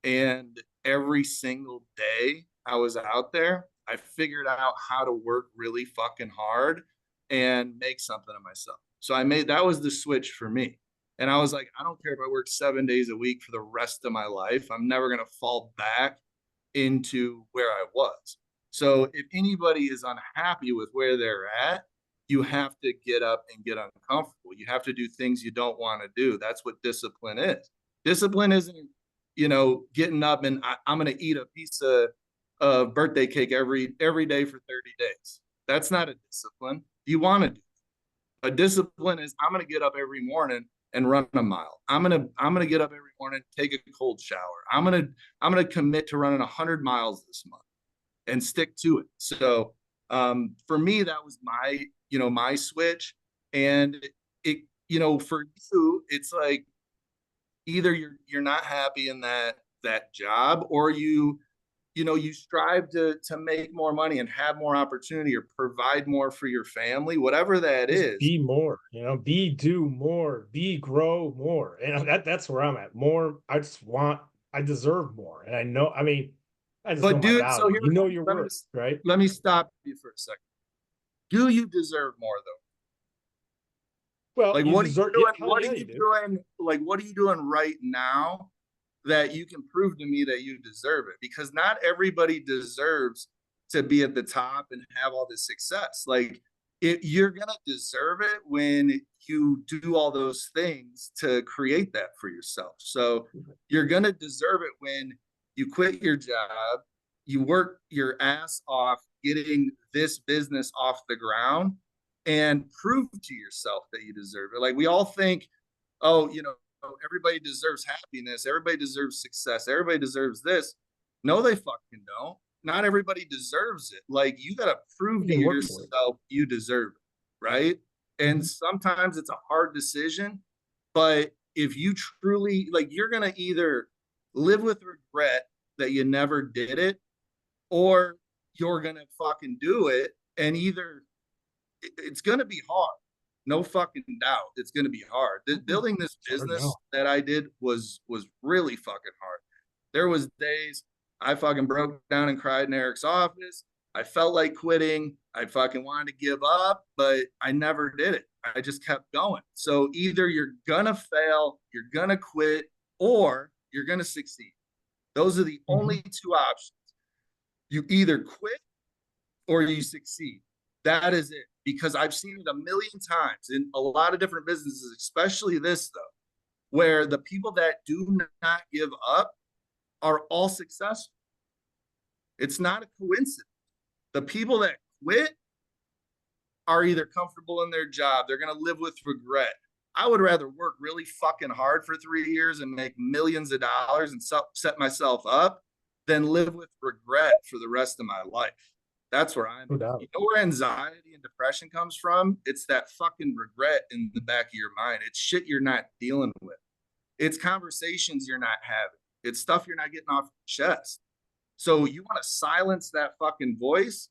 And every single day I was out there, I figured out how to work really fucking hard and make something of myself. So that was the switch for me. And I was like, I don't care if I work 7 days a week for the rest of my life. I'm never going to fall back into where I was. So if anybody is unhappy with where they're at, you have to get up and get uncomfortable. You have to do things you don't want to do. That's what discipline is. Discipline isn't, getting up and I'm going to eat a piece of birthday cake every day for 30 days. That's not a discipline. You want to do a discipline is I'm going to get up every morning and run a mile. I'm going to get up every morning, take a cold shower. I'm going to commit to running 100 miles this month and stick to it. So for me, that was my switch. And it, for you, it's like either you're not happy in that job, or you you strive to make more money and have more opportunity or provide more for your family, whatever that Just is. be more, do more, grow more. And that's where I'm at. More, I deserve more. And I know, I just know But my dude, so value. You know your let me, worth, right? let me stop you for a second. Do you deserve more though? Well, Like, you what are you deserve, doing? hell What are yeah, you you do. doing? Like, what are you doing right now that you can prove to me that you deserve it? Because not everybody deserves to be at the top and have all this success. Like, you're gonna deserve it when you do all those things to create that for yourself. So you're gonna deserve it when you quit your job, you work your ass off getting this business off the ground, and prove to yourself that you deserve it. Like, we all think, oh, everybody deserves happiness, everybody deserves success, everybody deserves this. No, they fucking don't. Not everybody deserves it. Like, you got to prove to yourself you deserve it, right? And sometimes it's a hard decision, but if you truly, like, you're going to either live with regret that you never did it, or you're going to fucking do it. And either it's going to be hard. No fucking doubt. It's going to be hard. Building this business that I did was really fucking hard. There was days I fucking broke down and cried in Eric's office. I felt like quitting. I fucking wanted to give up, but I never did it. I just kept going. So either you're going to fail, you're going to quit, or you're going to succeed. Those are the only two options. You either quit or you succeed. That is it. Because I've seen it a million times in a lot of different businesses, especially this though, where the people that do not give up are all successful. It's not a coincidence. The people that quit are either comfortable in their job, they're going to live with regret. I would rather work really fucking hard for 3 years and make millions of dollars and set myself up than live with regret for the rest of my life. That's where I'm. You know where anxiety and depression comes from? It's that fucking regret in the back of your mind. It's shit you're not dealing with. It's conversations you're not having. It's stuff you're not getting off your chest. So you want to silence that fucking voice?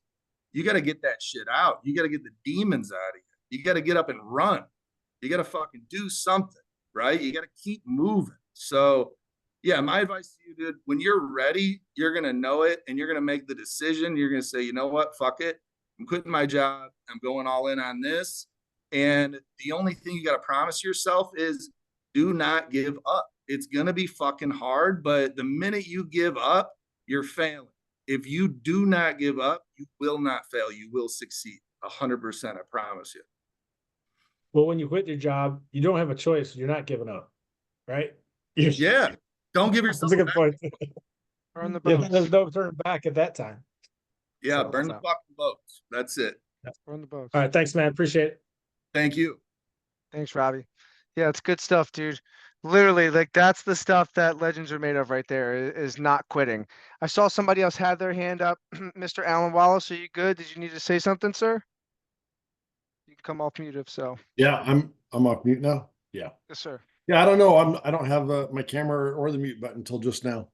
You got to get that shit out. You got to get the demons out of you. You got to get up and run. You got to fucking do something, right? You got to keep moving. So yeah, my advice to you, dude, when you're ready, you're going to know it and you're going to make the decision. You're going to say, you know what? Fuck it. I'm quitting my job. I'm going all in on this. And the only thing you got to promise yourself is do not give up. It's going to be fucking hard, but the minute you give up, you're failing. If you do not give up, you will not fail. You will succeed 100%. I promise you. Well, when you quit your job, you don't have a choice. You're not giving up, right? Yeah. Don't give yourself That's a good point. Burn the boats. There's no turn back at that time. Yeah, burn the fucking boats. That's it. Burn the boats. All right, thanks, man. Appreciate it. Thank you. Thanks, Robbie. Yeah, it's good stuff, dude. Literally, like, that's the stuff that legends are made of right there, is not quitting. I saw somebody else had their hand up. Mr. Alan Wallace, are you good? Did you need to say something, sir? You can come off mute if so. Yeah, I'm off mute now. Yeah. Yes, sir. Yeah, I don't know. I don't have my camera or the mute button until just now.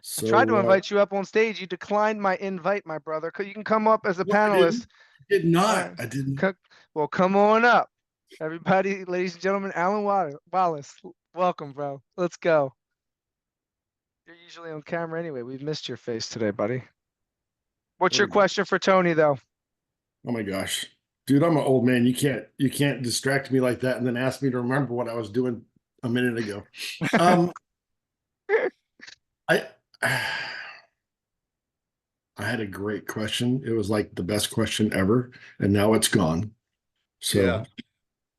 So I tried to invite you up on stage. You declined my invite, my brother. You can come up as a panelist. I did not. I didn't. Well, come on up. Everybody, ladies and gentlemen, Alan Wallace, welcome, bro. Let's go. You're usually on camera anyway. We've missed your face today, buddy. What's your question for Tony, though? Oh my gosh, dude, I'm an old man. You can't distract me like that and then ask me to remember what I was doing a minute ago. I had a great question. It was like the best question ever, and now it's gone. So, yeah.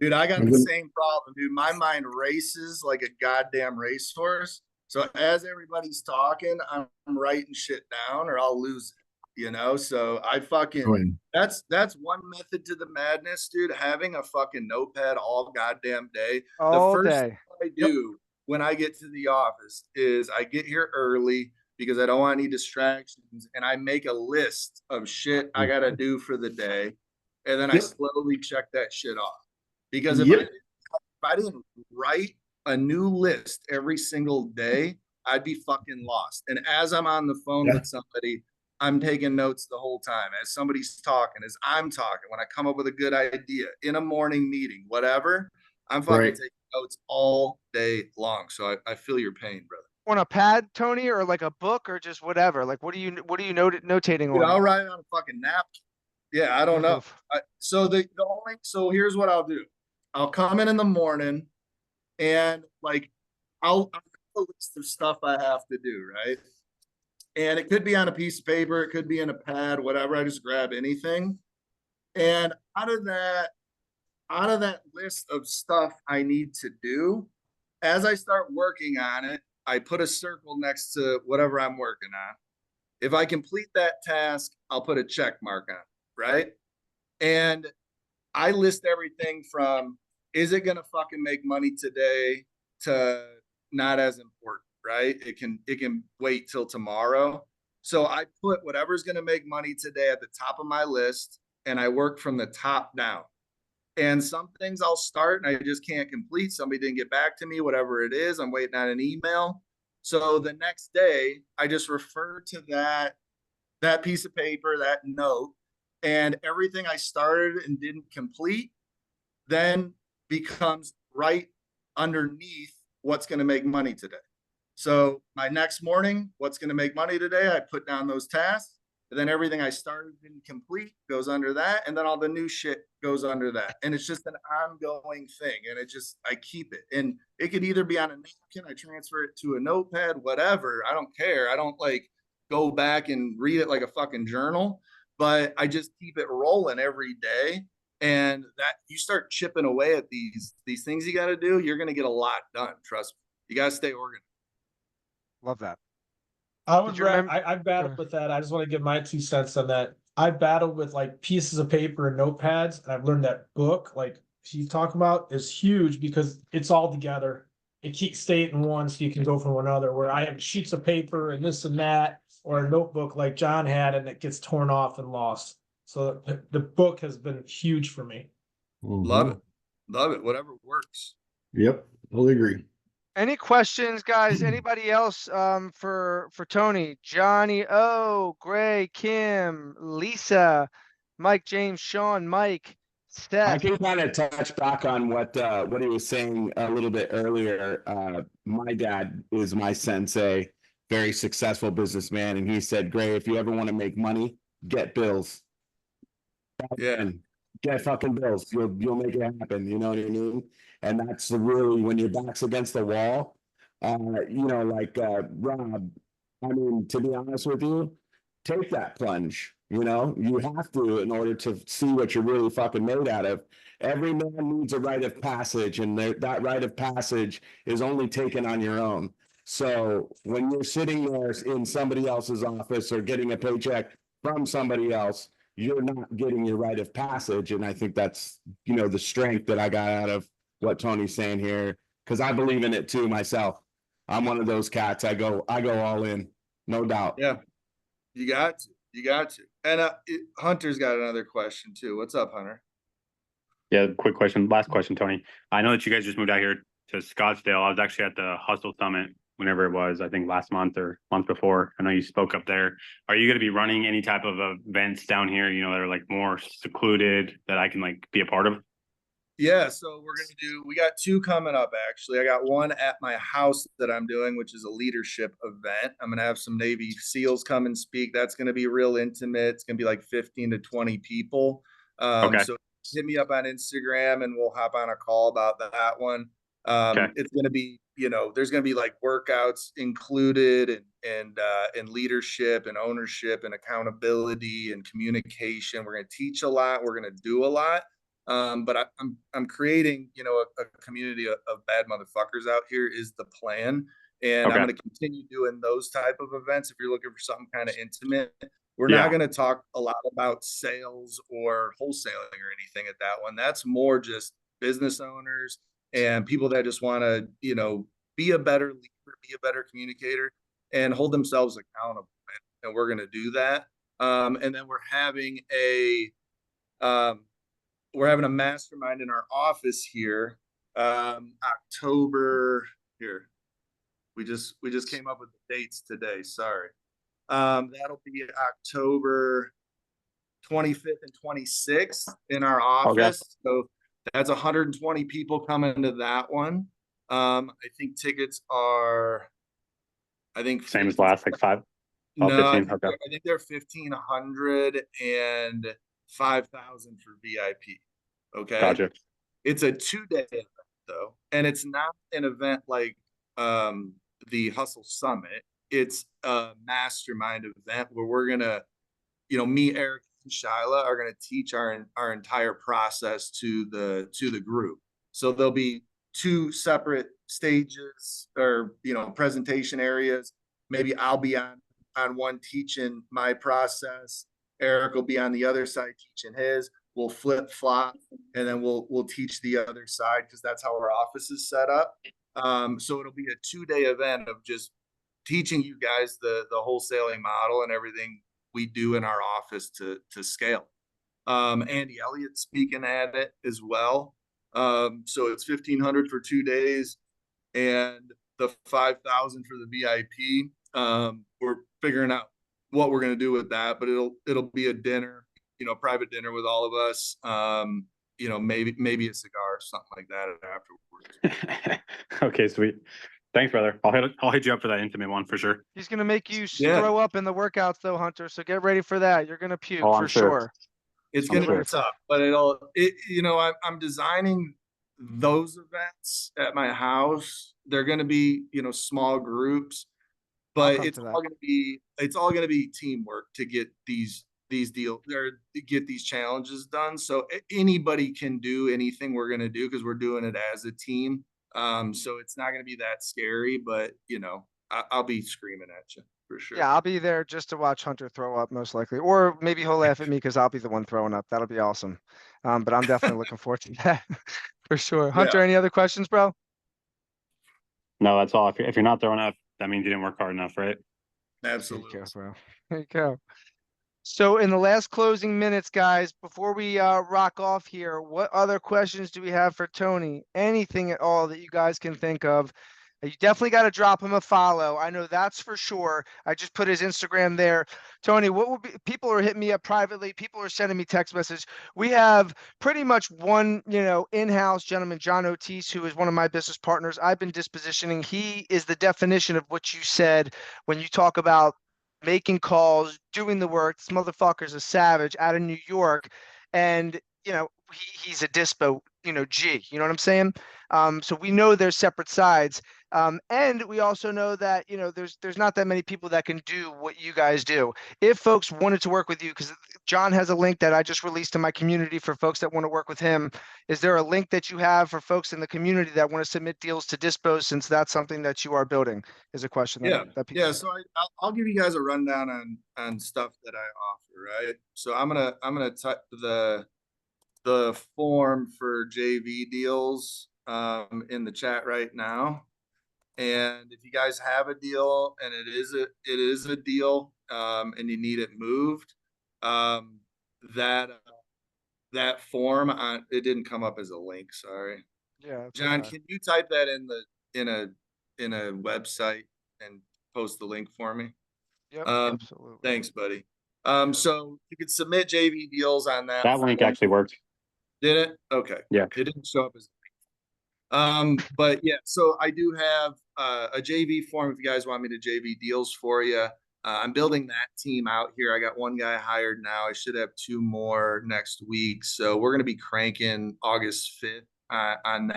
Dude, I got the same problem, dude. My mind races like a goddamn racehorse. So as everybody's talking, I'm writing shit down or I'll lose it, So I fucking, that's one method to the madness, dude. Having a fucking notepad all goddamn day. All the first day. thing I do when I get to the office is I get here early because I don't want any distractions. And I make a list of shit I got to do for the day. And then I slowly check that shit off. Because if I didn't write a new list every single day, I'd be fucking lost. And as I'm on the phone with somebody, I'm taking notes the whole time. As somebody's talking, as I'm talking, when I come up with a good idea in a morning meeting, whatever, I'm fucking taking notes all day long. So I feel your pain, brother. On a pad, Tony, or like a book, or just whatever? Like, what are you notating Dude, on? I'll write it on a fucking napkin. Yeah, I don't know. Oof. So here's what I'll do. I'll come in the morning and like I'll have a list of stuff I have to do, right? And it could be on a piece of paper, it could be in a pad, whatever. I just grab anything. And out of that list of stuff I need to do, as I start working on it, I put a circle next to whatever I'm working on. If I complete that task, I'll put a check mark on it, right? And I list everything from, is it going to fucking make money today, to not as important, right? It can wait till tomorrow. So I put whatever's going to make money today at the top of my list, and I work from the top down. And some things I'll start and I just can't complete. Somebody didn't get back to me, whatever it is. I'm waiting on an email. So the next day, I just refer to that piece of paper, that note, and everything I started and didn't complete then becomes right underneath what's going to make money today. So my next morning, what's going to make money today, I put down those tasks. And then everything I started didn't complete goes under that. And then all the new shit goes under that. And it's just an ongoing thing. And I keep it. And it could either be on a napkin, I transfer it to a notepad, whatever. I don't care. I don't like go back and read it like a fucking journal, but I just keep it rolling every day. And that you start chipping away at these things you got to do, you're going to get a lot done. Trust me. You got to stay organized. Love that. I battled with that. I just want to give my 2 cents on that. I battled with like pieces of paper and notepads, and I've learned that book, like she's talking about, is huge because it's all together. It keeps state in one, so you can go from another. Where I have sheets of paper and this and that, or a notebook like John had, and it gets torn off and lost. So the book has been huge for me. Love it. Love it. Whatever works. Yep. Totally agree. Any questions, guys? Anybody else for Tony? Johnny O, Gray, Kim, Lisa, Mike, James, Sean, Mike, I Steph. can kind of touch back on what he was saying a little bit earlier. My dad is my sensei, very successful businessman, and he said, "Gray, if you ever want to make money, get bills. Yeah. Get fucking bills. You'll make it happen." You know what I mean? And that's really when your back's against the wall. Rob. I mean, to be honest with you, take that plunge. You have to in order to see what you're really fucking made out of. Every man needs a rite of passage, and that rite of passage is only taken on your own. So when you're sitting there in somebody else's office or getting a paycheck from somebody else, you're not getting your rite of passage. And I think that's, the strength that I got out of what Tony's saying here, because I believe in it too myself. I'm one of those cats. I go all in, no doubt. Yeah. You got to. And Hunter's got another question too. What's up, Hunter? Yeah, quick question. Last question, Tony. I know that you guys just moved out here to Scottsdale. I was actually at the Hustle Summit whenever it was, I think last month or month before. I know you spoke up there. Are you going to be running any type of events down here, that are like more secluded that I can like be a part of? Yeah, so we got 2 coming up actually. I got one at my house that I'm doing, which is a leadership event. I'm going to have some Navy SEALs come and speak. That's going to be real intimate. It's going to be like 15 to 20 people. Okay. So hit me up on Instagram and we'll hop on a call about that one. Okay. It's going to be, there's going to be like workouts included and leadership and ownership and accountability and communication. We're going to teach a lot. We're going to do a lot. But I'm creating, a community of bad motherfuckers out here is the plan. And I'm going to continue doing those type of events. If you're looking for something kind of intimate, we're not going to talk a lot about sales or wholesaling or anything at that one. That's more just business owners and people that just want to, be a better leader, be a better communicator and hold themselves accountable. And we're going to do that. And then we're having a mastermind in our office here, October here. We just came up with the dates today. Sorry. That'll be October 25th and 26th in our office. So that's 120 people coming to that one. I think tickets are, I think Same as last, like 5. Oh, no, 15. Okay. I think they're 1,500 and 5,000 for VIP. Okay. Gotcha. It's a 2-day event though, and it's not an event like the Hustle Summit. It's a mastermind event where we're gonna, me, Eric, and Shyla are gonna teach our entire process to the group. So there'll be 2 separate stages or presentation areas. Maybe I'll be on one teaching my process. Eric will be on the other side teaching his. We'll flip flop, and then we'll teach the other side because that's how our office is set up. So it'll be a 2-day event of just teaching you guys the wholesaling model and everything we do in our office to scale. Andy Elliott speaking at it as well. So it's 1,500 for 2 days and the 5,000 for the VIP. We're figuring out what we're gonna do with that, but it'll be a dinner, private dinner with all of us. Maybe a cigar or something like that afterwards. Okay, sweet. Thanks, brother. I'll hit you up for that intimate one for sure. He's gonna make you Yeah. throw up in the workouts though, Hunter. So get ready for that. You're gonna puke Oh, I'm for sure. sure. It's I'm gonna sure. be tough, but I'm designing those events at my house. They're gonna be, small groups, but come it's to that. all gonna be teamwork to get these deals or to get these challenges done. So anybody can do anything we're gonna do because we're doing it as a team. So it's not gonna be that scary, but I'll be screaming at you for sure. Yeah, I'll be there just to watch Hunter throw up most likely, or maybe he'll laugh at me because I'll be the one throwing up. That'll be awesome. But I'm definitely looking forward to that for sure. Hunter, any other questions, bro? No, that's all. If you're not throwing up, that means you didn't work hard enough, right? Absolutely. There you go, bro. There you go. So in the last closing minutes, guys, before we rock off here, what other questions do we have for Tony? Anything at all that you guys can think of? You definitely got to drop him a follow. I know that's for sure. I just put his Instagram there. Tony, what would be, people are hitting me up privately. People are sending me text message. We have pretty much one, in-house gentleman, John Otis, who is one of my business partners. I've been dispositioning. He is the definition of what you said when you talk about making calls, doing the work. This motherfucker's a savage out of New York. And, he's a dispo, G, you know what I'm saying? So we know there's separate sides. And we also know that, there's not that many people that can do what you guys do. If folks wanted to work with you, because John has a link that I just released in my community for folks that want to work with him. Is there a link that you have for folks in the community that want to submit deals to Dispo, since that's something that you are building, is a question that people So I'll give you guys a rundown on stuff that I offer, right? So I'm gonna type the form for JV deals in the chat right now. And if you guys have a deal and it is a deal and you need it moved, that form it didn't come up as a link, sorry. Yeah. John, Okay. can you type that in a website and post the link for me? Yep, absolutely. Thanks, buddy. So you could submit JV deals on that. That link actually worked. Did it? Okay. Yeah. It didn't show up as but yeah, so I do have a JV form if you guys want me to JV deals for you. I'm building that team out here. I got one guy hired now. I should have 2 more next week. So we're going to be cranking August 5th on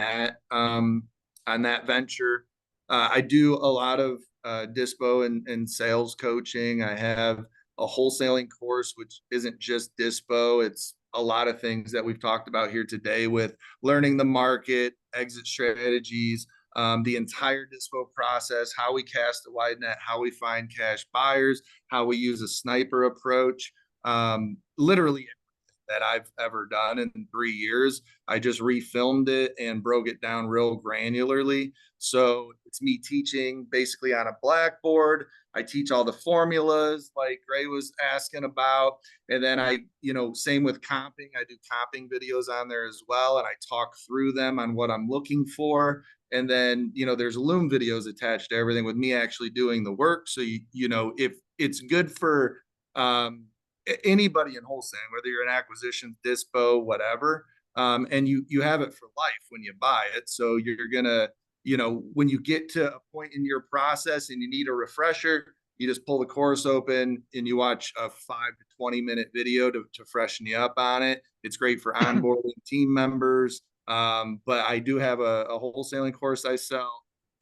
that venture. I do a lot of dispo and sales coaching. I have a wholesaling course, which isn't just dispo. It's a lot of things that we've talked about here today with learning the market, exit strategies, the entire dispo process, how we cast a wide net, how we find cash buyers, how we use a sniper approach, literally. that I've ever done in 3 years. I just refilmed it and broke it down real granularly. So it's me teaching basically on a blackboard. I teach all the formulas like Gray was asking about. And then same with comping. I do comping videos on there as well. And I talk through them on what I'm looking for. And then, there's Loom videos attached to everything with me actually doing the work. So, if it's good for anybody in wholesaling, whether you're an acquisition, dispo, whatever, and you have it for life when you buy it. So you're going to, when you get to a point in your process and you need a refresher, you just pull the course open and you watch a 5 to 20-minute video to freshen you up on it. It's great for onboarding team members. But I do have a wholesaling course I sell,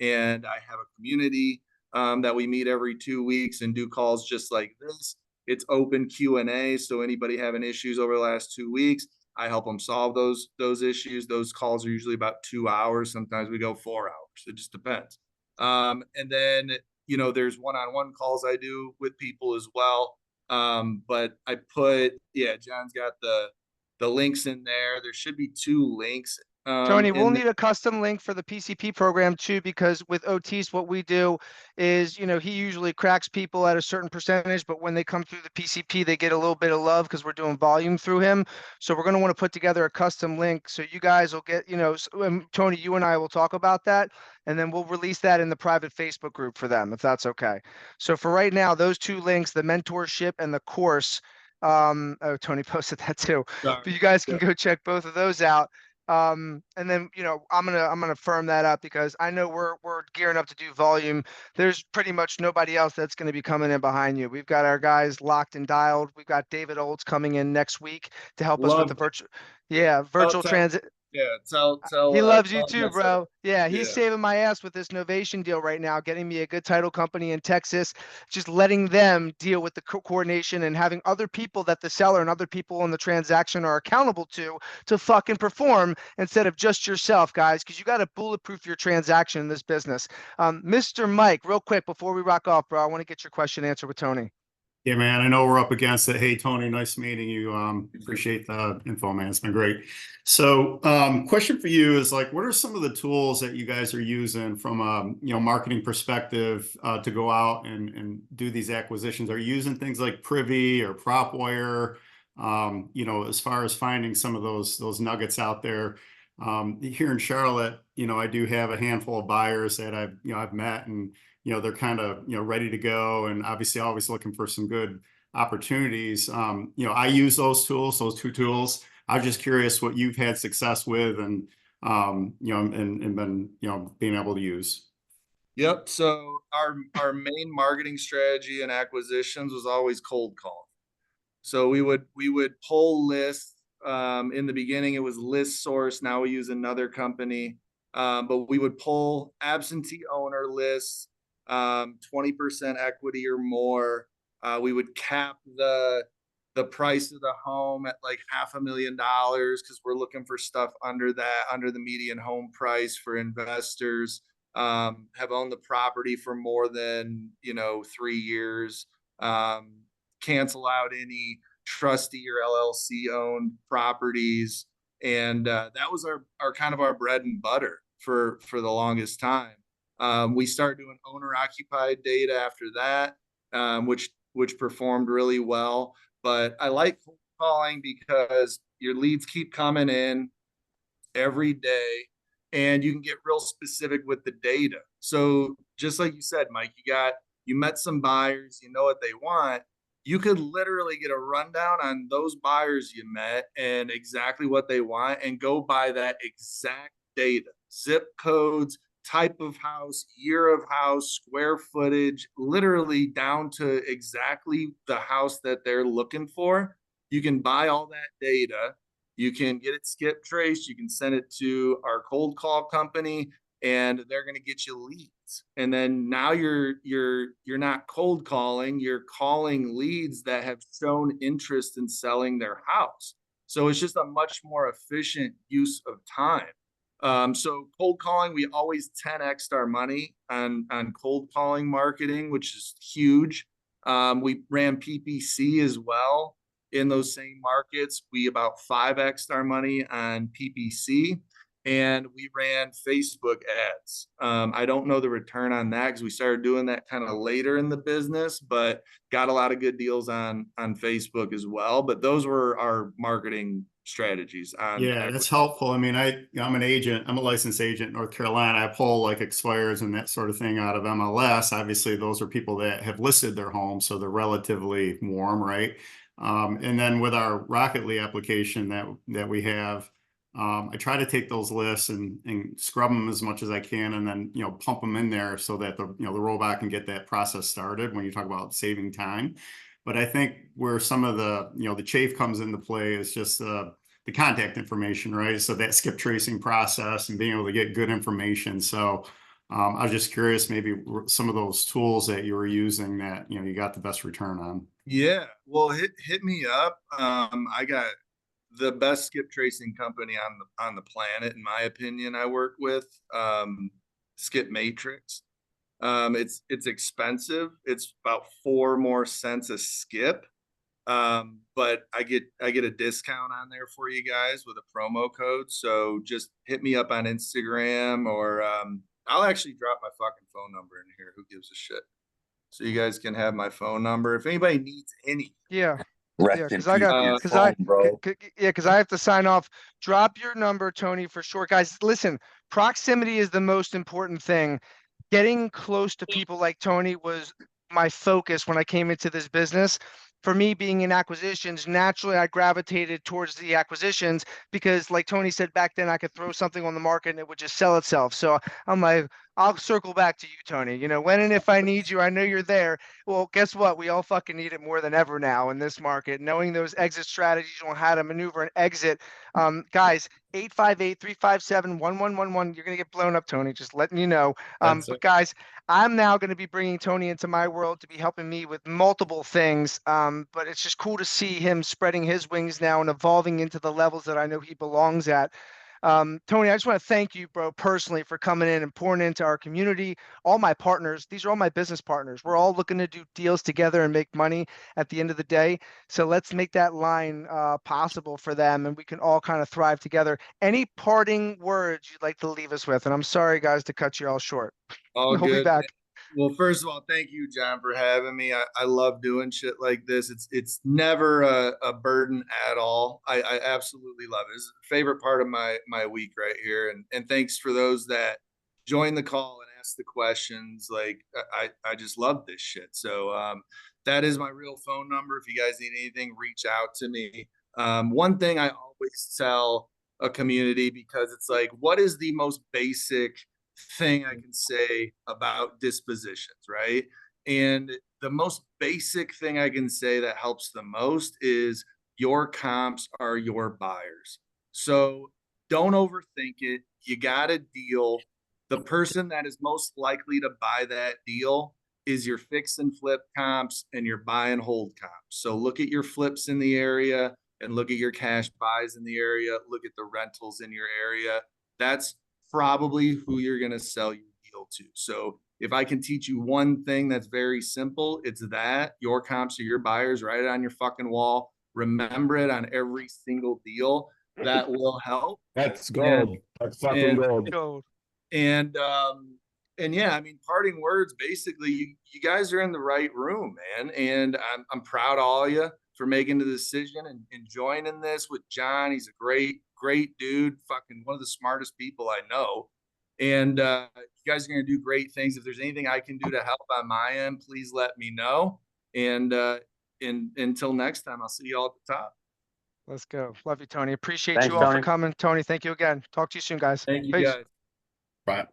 and I have a community that we meet every 2 weeks and do calls just like this. It's open Q&A. So anybody having issues over the last 2 weeks, I help them solve those issues. Those calls are usually about 2 hours. Sometimes we go 4 hours. It just depends. And then, there's one-on-one calls I do with people as well. But I John's got the links in there. There should be 2 links. Tony, we'll need a custom link for the PCP program too, because with Otis, what we do is, he usually cracks people at a certain percentage, but when they come through the PCP, they get a little bit of love because we're doing volume through him. So we're going to want to put together a custom link. So you guys will get, Tony, you and I will talk about that, and then we'll release that in the private Facebook group for them, if that's okay. So for right now, those 2 links, the mentorship and the course, Tony posted that too, but you guys can go check both of those out. And then, I'm gonna firm that up because I know we're gearing up to do volume. There's pretty much nobody else that's going to be coming in behind you. We've got our guys locked and dialed. We've got David Olds coming in next week to help us with the virtual transit. Tell he loves you too, bro. Yeah, he's Yeah. saving my ass with this Novation deal right now, getting me a good title company in Texas, just letting them deal with the coordination and having other people that the seller and other people in the transaction are accountable to fucking perform instead of just yourself, guys, because you got to bulletproof your transaction in this business. Mr. Mike, real quick before we rock off, bro, I want to get your question answered with Tony. Yeah, man, I know we're up against it. Hey, Tony, nice meeting you. Appreciate the info, man. It's been great. So, question for you is like, what are some of the tools that you guys are using from a marketing perspective to go out and do these acquisitions? Are you using things like Privy or PropWire? As far as finding some of those nuggets out there. Here in Charlotte, I do have a handful of buyers that I've met, and they're kind of, ready to go, and obviously always looking for some good opportunities. I use those 2 tools. I was just curious what you've had success with and been, being able to use. Yep. So our main marketing strategy and acquisitions was always cold call. So we would pull lists. In the beginning, it was List Source. Now we use another company. But we would pull absentee owner lists, 20% equity or more. We would cap the price of the home at like $500,000 because we're looking for stuff under the median home price for investors. Have owned the property for more than 3 years. Cancel out any trustee or LLC owned properties, and that was our kind of our bread and butter for the longest time. We started doing owner occupied data after that, which performed really well. But I like calling because your leads keep coming in every day, and you can get real specific with the data. So just like you said, Mike, you met some buyers, you know what they want. You could literally get a rundown on those buyers you met and exactly what they want, and go by that exact data, zip codes, type of house, year of house, square footage, literally down to exactly the house that they're looking for. You can buy all that data. You can get it skip traced. You can send it to our cold call company, and they're going to get you leads. And then now you're not cold calling, you're calling leads that have shown interest in selling their house. So it's just a much more efficient use of time. So cold calling, we always 10x'd our money on cold calling marketing, which is huge. We ran PPC as well. in those same markets. We about 5x'd our money on PPC, and we ran Facebook ads. I don't know the return on that because we started doing that kind of later in the business, but got a lot of good deals on Facebook as well. But those were our marketing strategies on. Yeah, that's helpful. I mean, I'm an agent. I'm a licensed agent in North Carolina. I pull like expires and that sort of thing out of MLS. Obviously, those are people that have listed their home, so they're relatively warm, right? And then with our Rocketly application that we have, I try to take those lists and scrub them as much as I can, and then pump them in there so that the the robot can get that process started. When you talk about saving time, but I think where some of the the chafe comes into play is just the contact information, right? So that skip tracing process and being able to get good information. So I was just curious, maybe some of those tools that you were using that you got the best return on. Yeah, well, hit me up. I got the best skip tracing company on the planet, in my opinion. I work with Skip Matrix. It's expensive. It's about 4 more cents a skip. But I get a discount on there for you guys with a promo code. So just hit me up on Instagram, or I'll actually drop my fucking phone number in here. Who gives a shit? So you guys can have my phone number if anybody needs any. Yeah. Rest Yeah, in because I got, peace, because I, bro. yeah, because I have to sign off. Drop your number, Tony, for sure. Guys, listen, proximity is the most important thing. Getting close to people like Tony was my focus when I came into this business. For me, being in acquisitions, naturally I gravitated towards the acquisitions because, like Tony said back then, I could throw something on the market and it would just sell itself. So I'm like, I'll circle back to you, Tony. When and if I need you, I know you're there. Well, guess what? We all fucking need it more than ever now in this market. Knowing those exit strategies on how to maneuver and exit. Guys, 858-357-1111. You're going to get blown up, Tony. Just letting you know. But guys, I'm now going to be bringing Tony into my world to be helping me with multiple things. But it's just cool to see him spreading his wings now and evolving into the levels that I know he belongs at. Tony, I just want to thank you, bro, personally for coming in and pouring into our community. All my partners, these are all my business partners. We're all looking to do deals together and make money at the end of the day. So let's make that line possible for them, and we can all kind of thrive together. Any parting words you'd like to leave us with? And I'm sorry, guys, to cut you all short. All I'll be good. back. Well, first of all, thank you, John, for having me. I love doing shit like this. It's never a burden at all. I absolutely love it. It's a favorite part of my week right here. And thanks for those that joined the call and asked the questions. Like I just love this shit. So that is my real phone number. If you guys need anything, reach out to me. One thing I always tell a community, because it's like, what is the most basic thing I can say about dispositions, right? And the most basic thing I can say that helps the most is your comps are your buyers. So don't overthink it. You got a deal. The person that is most likely to buy that deal is your fix and flip comps and your buy and hold comps. So look at your flips in the area and look at your cash buys in the area. Look at the rentals in your area. That's probably who you're going to sell your deal to. So if I can teach you one thing that's very simple, it's that your comps are your buyers. Write it on your fucking wall. Remember it on every single deal. That will help. That's gold. That's fucking gold. Gold. And yeah, I mean, parting words, basically, you guys are in the right room, man. And I'm proud of all of you for making the decision and joining this with John. He's a great dude, fucking one of the smartest people I know. And you guys are going to do great things. If there's anything I can do to help on my end, please let me know. And until next time, I'll see you all at the top. Let's go. Love you, Tony. Appreciate Thanks, you all Tony. for coming. Tony, thank you again. Talk to you soon, guys. Thank you, Peace. guys. Right.